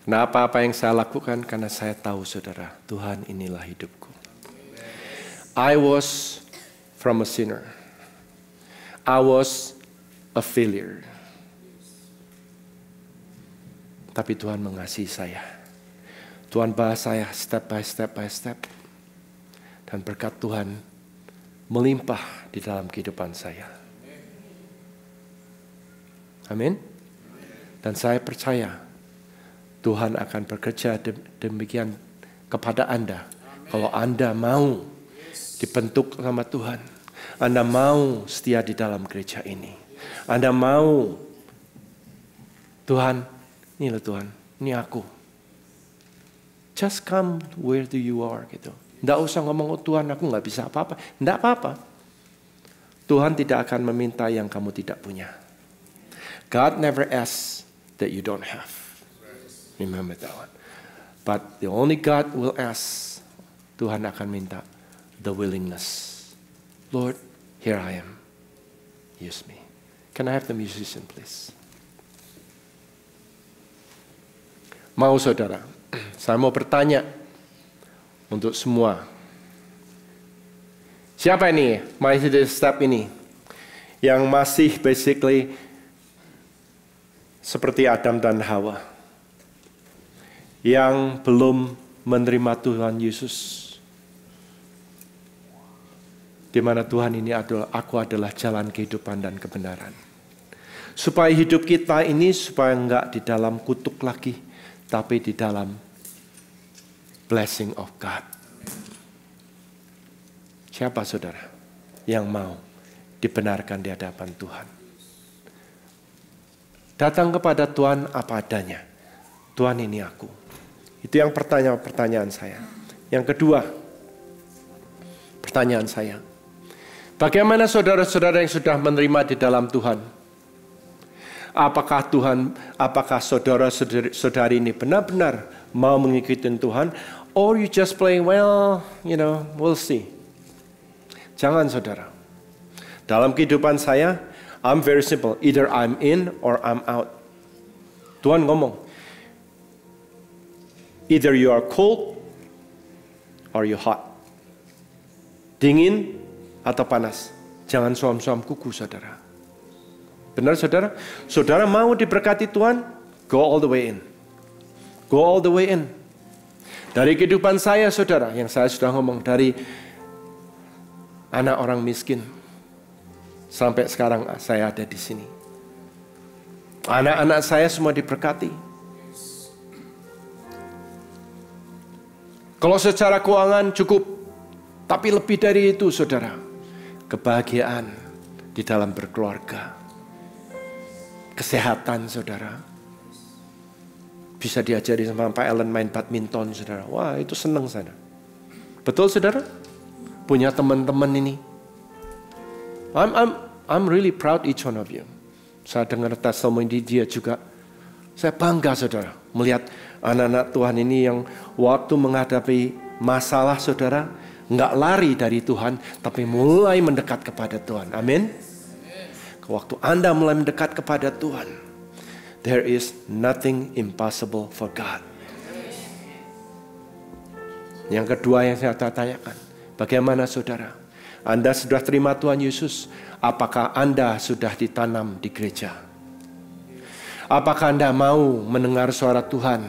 Speaker 7: Kenapa apa yang saya lakukan? Karena saya tahu, saudara, Tuhan inilah hidupku. I was from a sinner. I was a failure. Tapi Tuhan mengasihi saya. Tuhan bahas saya step by step. Dan berkat Tuhan melimpah di dalam kehidupan saya. Amin. Dan saya percaya Tuhan akan bekerja demikian kepada Anda. Kalau Anda mau dibentuk sama Tuhan. Anda mau setia di dalam gereja ini. Anda mau, Tuhan, ini loh Tuhan, ini aku. Just come where do you are gitu. Nggak usah ngomong, oh Tuhan aku nggak bisa apa-apa. Nggak apa-apa. Tuhan tidak akan meminta yang kamu tidak punya. God never asks that you don't have. Remember that one. But the only God will ask, Tuhan akan minta the willingness. Lord, here I am. Use me. Can I have the musician please? Mau saudara, saya mau bertanya untuk semua. Siapa ini masih di step ini? Yang masih basically seperti Adam dan Hawa. Yang belum menerima Tuhan Yesus. Di mana Tuhan ini adalah, aku adalah jalan kehidupan dan kebenaran. Supaya hidup kita ini supaya enggak di dalam kutuk lagi, tapi di dalam blessing of God. Siapa saudara yang mau dibenarkan di hadapan Tuhan? Datang kepada Tuhan apa adanya. Tuhan ini aku. Itu yang pertanyaan saya. Yang kedua, pertanyaan saya. Bagaimana saudara-saudara yang sudah menerima di dalam Tuhan? Apakah saudara-saudari ini benar-benar mau mengikuti Tuhan? Or you just play, well, we'll see. Jangan saudara. Dalam kehidupan saya, I'm very simple. Either I'm in or I'm out. Tuhan ngomong, either you are cold or you hot. Dingin atau panas. Jangan suam-suam kuku saudara. Benar saudara? Saudara mau diberkati Tuhan? Go all the way in. Go all the way in. Dari kehidupan saya saudara, yang saya sudah ngomong, dari anak orang miskin sampai sekarang saya ada di sini. Anak-anak saya semua diberkati. Kalau secara keuangan cukup, tapi lebih dari itu saudara, kebahagiaan di dalam berkeluarga, kesehatan saudara, Bisa diajari sama Pak Ellen main badminton, saudara. Wah, itu senang saya. Betul, saudara? Punya teman-teman ini. I'm really proud each one of you. Saya dengar testimoni dia juga. Saya bangga, saudara, melihat anak-anak Tuhan ini yang waktu menghadapi masalah, saudara, nggak lari dari Tuhan, tapi mulai mendekat kepada Tuhan. Amin. Waktu Anda mulai mendekat kepada Tuhan, there is nothing impossible for God. Yang kedua yang saya tanyakan, bagaimana saudara? Anda sudah terima Tuhan Yesus? Apakah Anda sudah ditanam di gereja? Apakah Anda mau mendengar suara Tuhan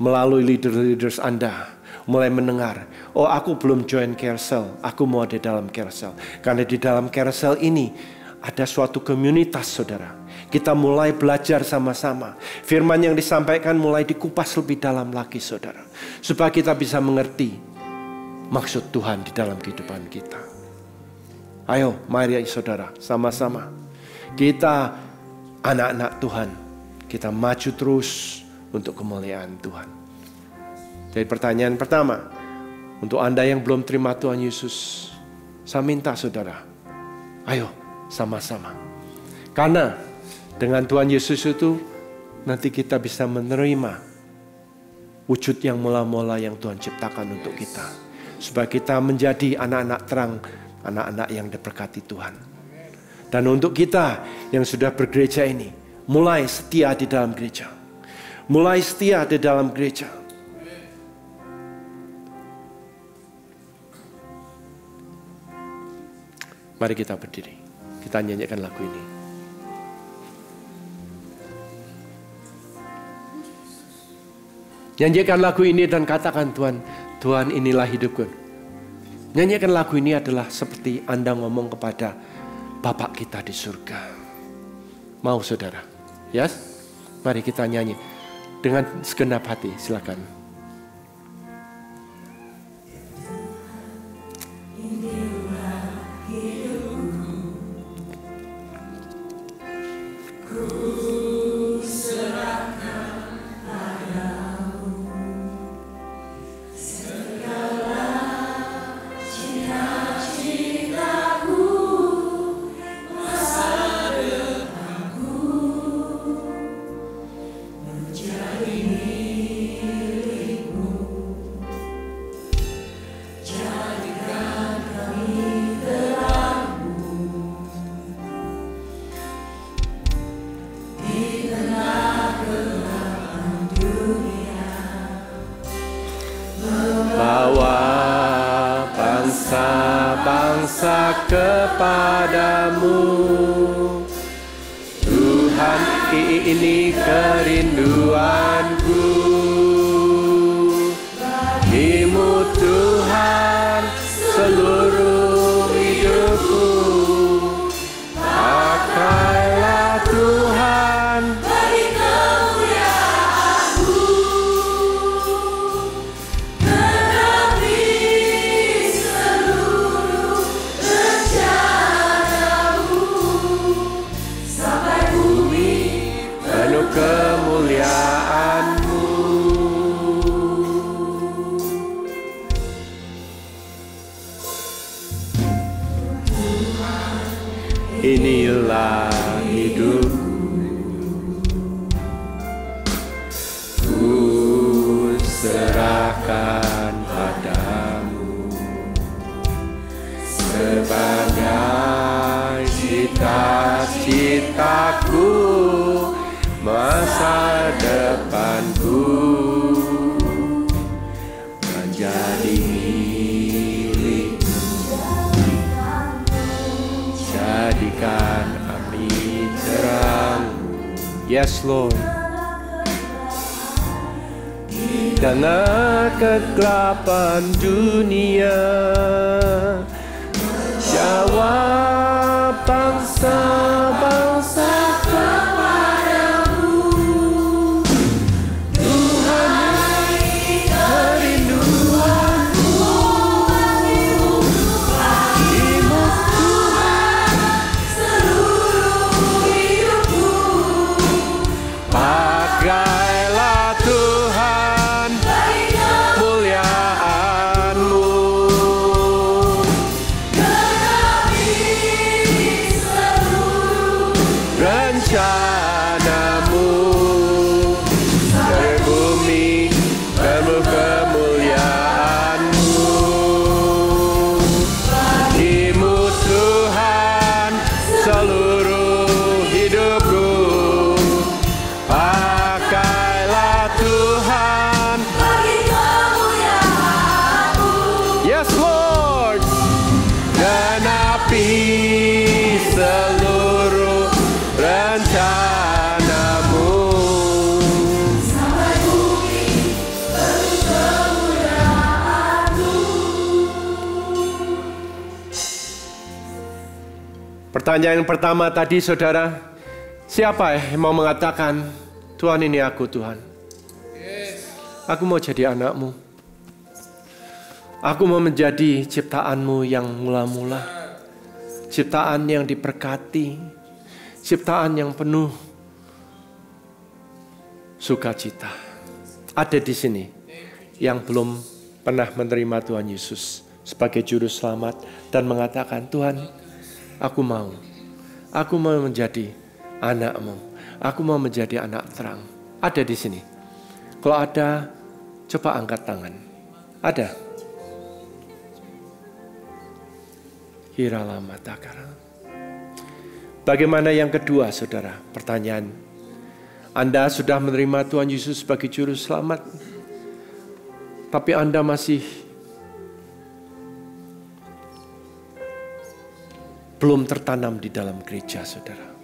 Speaker 7: melalui leaders Anda? Mulai mendengar, oh aku belum join carousel, aku mau di dalam carousel. Karena di dalam carousel ini ada suatu komunitas, saudara. Kita mulai belajar sama-sama. Firman yang disampaikan mulai dikupas lebih dalam lagi, saudara. Supaya kita bisa mengerti maksud Tuhan di dalam kehidupan kita. Ayo, mari saudara, sama-sama. Kita anak-anak Tuhan. Kita maju terus untuk kemuliaan Tuhan. Jadi pertanyaan pertama, untuk Anda yang belum terima Tuhan Yesus, saya minta saudara, ayo sama-sama. Karena dengan Tuhan Yesus itu nanti kita bisa menerima wujud yang mula-mula yang Tuhan ciptakan untuk kita. Supaya kita menjadi anak-anak terang, anak-anak yang diberkati Tuhan. Dan untuk kita yang sudah bergereja ini, mulai setia di dalam gereja. Mulai setia di dalam gereja. Mari kita berdiri. Kita nyanyikan lagu ini. Nyanyikan lagu ini dan katakan Tuhan, Tuhan inilah hidupku. Nyanyikan lagu ini adalah seperti Anda ngomong kepada Bapak kita di surga. Mau saudara? Yes? Mari kita nyanyi dengan segenap hati, silakan.
Speaker 8: Kepadamu Tuhan, ini kerinduanku, bagimu Tuhan seluruh hidupku. Pakailah Tuhan bagi kemuliaan-Mu, genapi seluruh rencana-Mu, sampai bumi penuh kemuliaan-Mu. Inilah hidupku, ku serahkan padamu sebagai cita-citaku, masa depanku menjadi milikmu. Jadikan api terang, yes Lord, di tengah kegelapan dunia. Jawab bangsa-bangsa kepadamu, Tuhan kerinduanku, bagimu Tuhan seluruh hidupku. Pakailah
Speaker 7: rencanamu. Dari bumi penuh kemuliaan-Mu. Bagimu Tuhan seluruh hidupku. Pakailah Tuhan
Speaker 8: Bagi kemuliaan-Mu.
Speaker 7: Yes Lord. Genapi seluruh rencanamu.
Speaker 8: Sampai bumi penuh kemuliaan-Mu.
Speaker 7: Pertanyaan pertama tadi saudara, siapa yang mau mengatakan, Tuhan ini aku Tuhan. Aku mau jadi anak-Mu. Aku mau menjadi ciptaan-Mu yang mula-mula. Ciptaan yang diberkati. Ciptaan yang penuh sukacita. Ada di sini yang belum pernah menerima Tuhan Yesus sebagai juru selamat dan mengatakan, Tuhan, aku mau menjadi anak-Mu. Aku mau menjadi anak terang. Ada di sini. Kalau ada, coba angkat tangan. Ada. Hirala matakara. Bagaimana yang kedua, saudara? Pertanyaan. Anda sudah menerima Tuhan Yesus sebagai juru selamat, tapi Anda masih belum tertanam di dalam gereja, saudara.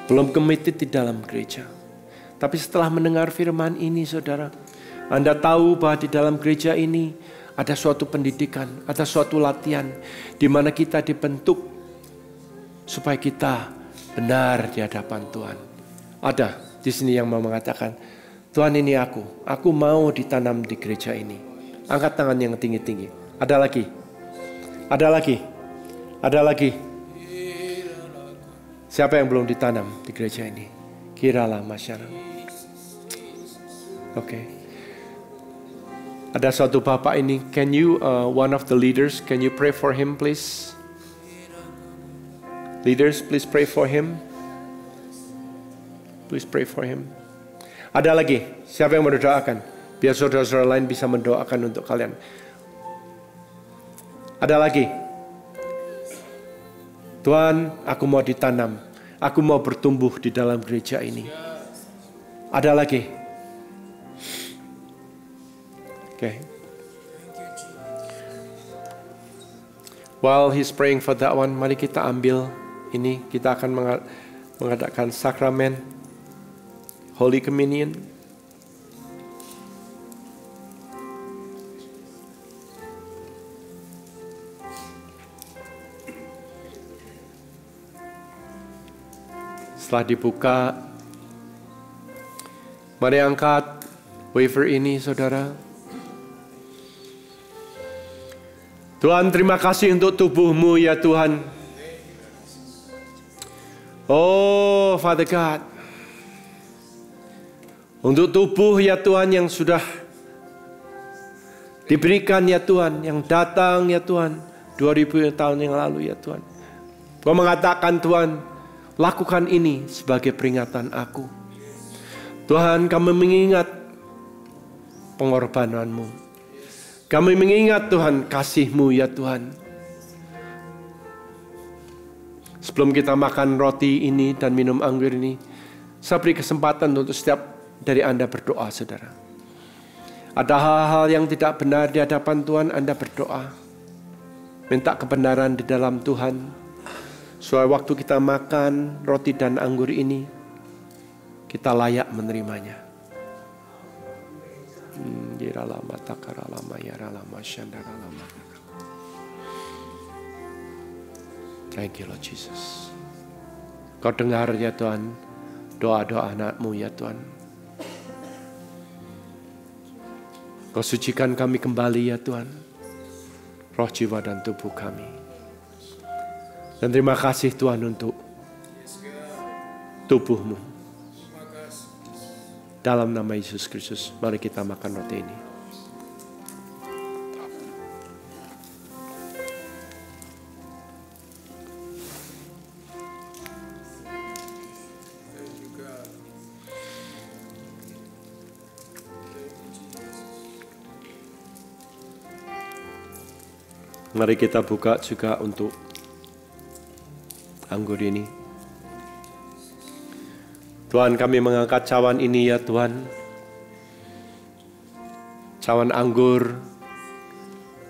Speaker 7: Belum committed di dalam gereja. Tapi setelah mendengar firman ini, saudara, Anda tahu bahwa di dalam gereja ini ada suatu pendidikan, ada suatu latihan di mana kita dibentuk supaya kita benar di hadapan Tuhan. Ada di sini yang mau mengatakan, Tuhan ini aku mau ditanam di gereja ini. Angkat tangan yang tinggi-tinggi. Ada lagi. Ada lagi. Ada lagi. Siapa yang belum ditanam di gereja ini? Kiralah masyarakat. Oke. Ada suatu bapak ini. Can you, one of the leaders, can you pray for him please? Leaders, please pray for him. Please pray for him. Ada lagi. Siapa yang mendoakan? Biar saudara-saudara lain bisa mendoakan untuk kalian. Ada lagi. Tuhan, aku mau ditanam. Aku mau bertumbuh di dalam gereja ini. Ada lagi. Okay. While he's praying for that one, mari kita ambil ini. Kita akan mengadakan sakramen Holy Communion. Setelah dibuka, mari angkat wafer ini, saudara. Tuhan, terima kasih untuk tubuh-Mu ya Tuhan. Oh Father God, untuk tubuh ya Tuhan yang sudah diberikan ya Tuhan, yang datang ya Tuhan 2000 tahun yang lalu ya Tuhan. Kau mengatakan Tuhan, lakukan ini sebagai peringatan aku. Tuhan, kami mengingat pengorbanan-Mu. Kami mengingat Tuhan kasih-Mu ya Tuhan. Sebelum kita makan roti ini dan minum anggur ini, saya beri kesempatan untuk setiap dari Anda berdoa, saudara. Ada hal-hal yang tidak benar di hadapan Tuhan, Anda berdoa. Minta kebenaran di dalam Tuhan. Supaya waktu kita makan roti dan anggur ini, kita layak menerimanya. Thank you Lord Jesus. Kau dengar ya Tuhan doa-doa anak-Mu ya Tuhan. Kau sucikan kami kembali ya Tuhan, roh, jiwa dan tubuh kami. Dan terima kasih Tuhan untuk tubuh-Mu. Dalam nama Yesus Kristus, mari kita makan roti ini. Mari kita buka juga untuk anggur ini. Tuhan, kami mengangkat cawan ini ya Tuhan. Cawan anggur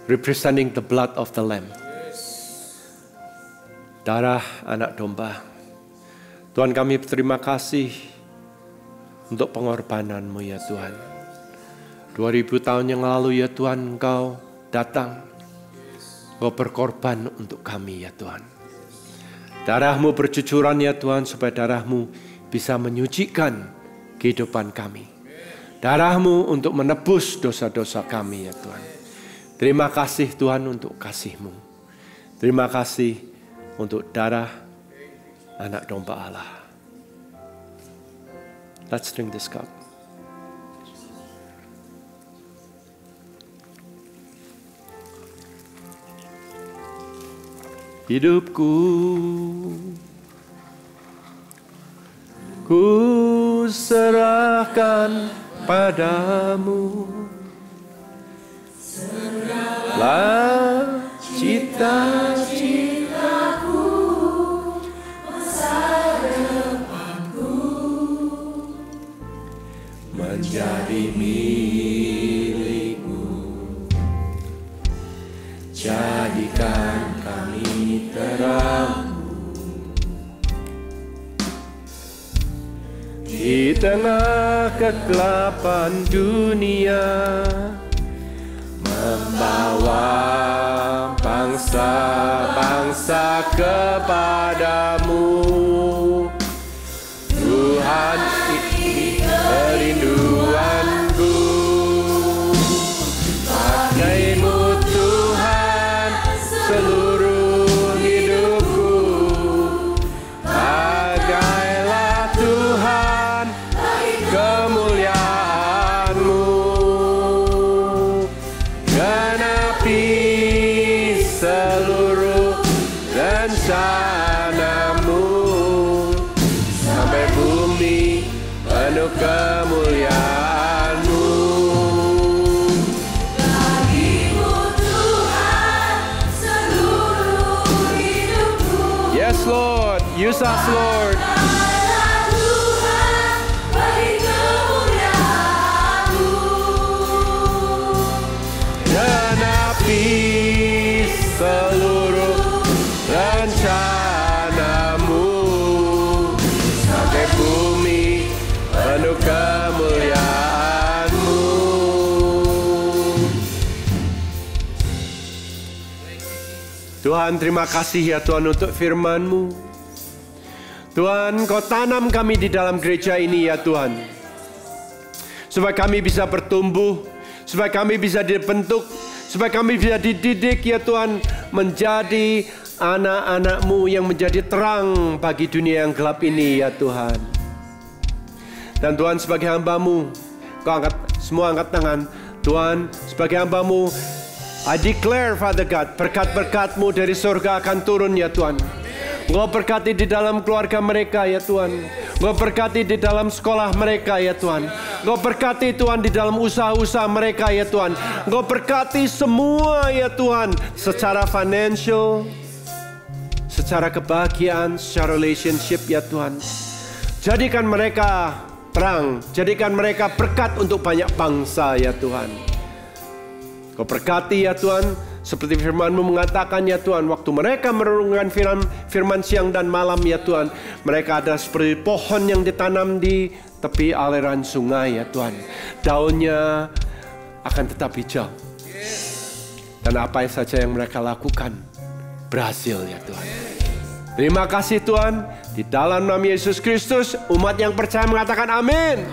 Speaker 7: representing the blood of the Lamb. Darah anak domba. Tuhan, kami berterima kasih untuk pengorbanan-Mu ya Tuhan. 2000 tahun yang lalu ya Tuhan, Engkau datang. Engkau berkorban untuk kami ya Tuhan. Darah-Mu bercucuran ya Tuhan, supaya darah-Mu bisa menyucikan kehidupan kami. Darah-Mu untuk menebus dosa-dosa kami ya Tuhan. Terima kasih Tuhan untuk kasih-Mu. Terima kasih untuk darah anak domba Allah. Let's drink this cup. Hidupku ku serahkan padamu. Serahlah cita-citaku, masa depanku menjadi milikmu. Jadikan kami terang di tengah kegelapan dunia, membawa bangsa-bangsa kepadamu. Tuhan, ini kerinduanku. Pakaimu Tuhan seluruh hidupku. Pakailah Tuhan kemuliaan-Mu. Genapi seluruh rencana-Mu, sampai bumi penuh kemuliaan-Mu. Bagimu Tuhan seluruh hidupku. Yes Lord, use us Lord. Seluruh rencana-Mu, sampai bumi penuh kemuliaan-Mu. Tuhan, terima kasih ya Tuhan untuk firman-Mu. Tuhan, Kau tanam kami di dalam gereja ini ya Tuhan, supaya kami bisa bertumbuh, supaya kami bisa dibentuk, supaya kami bisa dididik ya Tuhan, menjadi anak-anak-Mu yang menjadi terang bagi dunia yang gelap ini ya Tuhan. Dan Tuhan, sebagai hamba-Mu, Kau semua angkat tangan. Tuhan, sebagai hamba-Mu, I declare Father God, berkat-berkat-Mu dari surga akan turun ya Tuhan. Engkau berkati di dalam keluarga mereka ya Tuhan. Engkau berkati di dalam sekolah mereka ya Tuhan. Engkau berkati Tuhan di dalam usaha-usaha mereka ya Tuhan. Engkau berkati semua ya Tuhan, secara financial, secara kebahagiaan, secara relationship ya Tuhan. Jadikan mereka terang, jadikan mereka berkat untuk banyak bangsa ya Tuhan. Engkau berkati ya Tuhan, seperti firman-Mu mengatakan ya Tuhan, waktu mereka merenungkan firman siang dan malam ya Tuhan, mereka ada seperti pohon yang ditanam di tepi aliran sungai ya Tuhan. Daunnya akan tetap hijau. Dan apa saja yang mereka lakukan berhasil ya Tuhan. Terima kasih Tuhan. Di dalam nama Yesus Kristus, umat yang percaya mengatakan amin.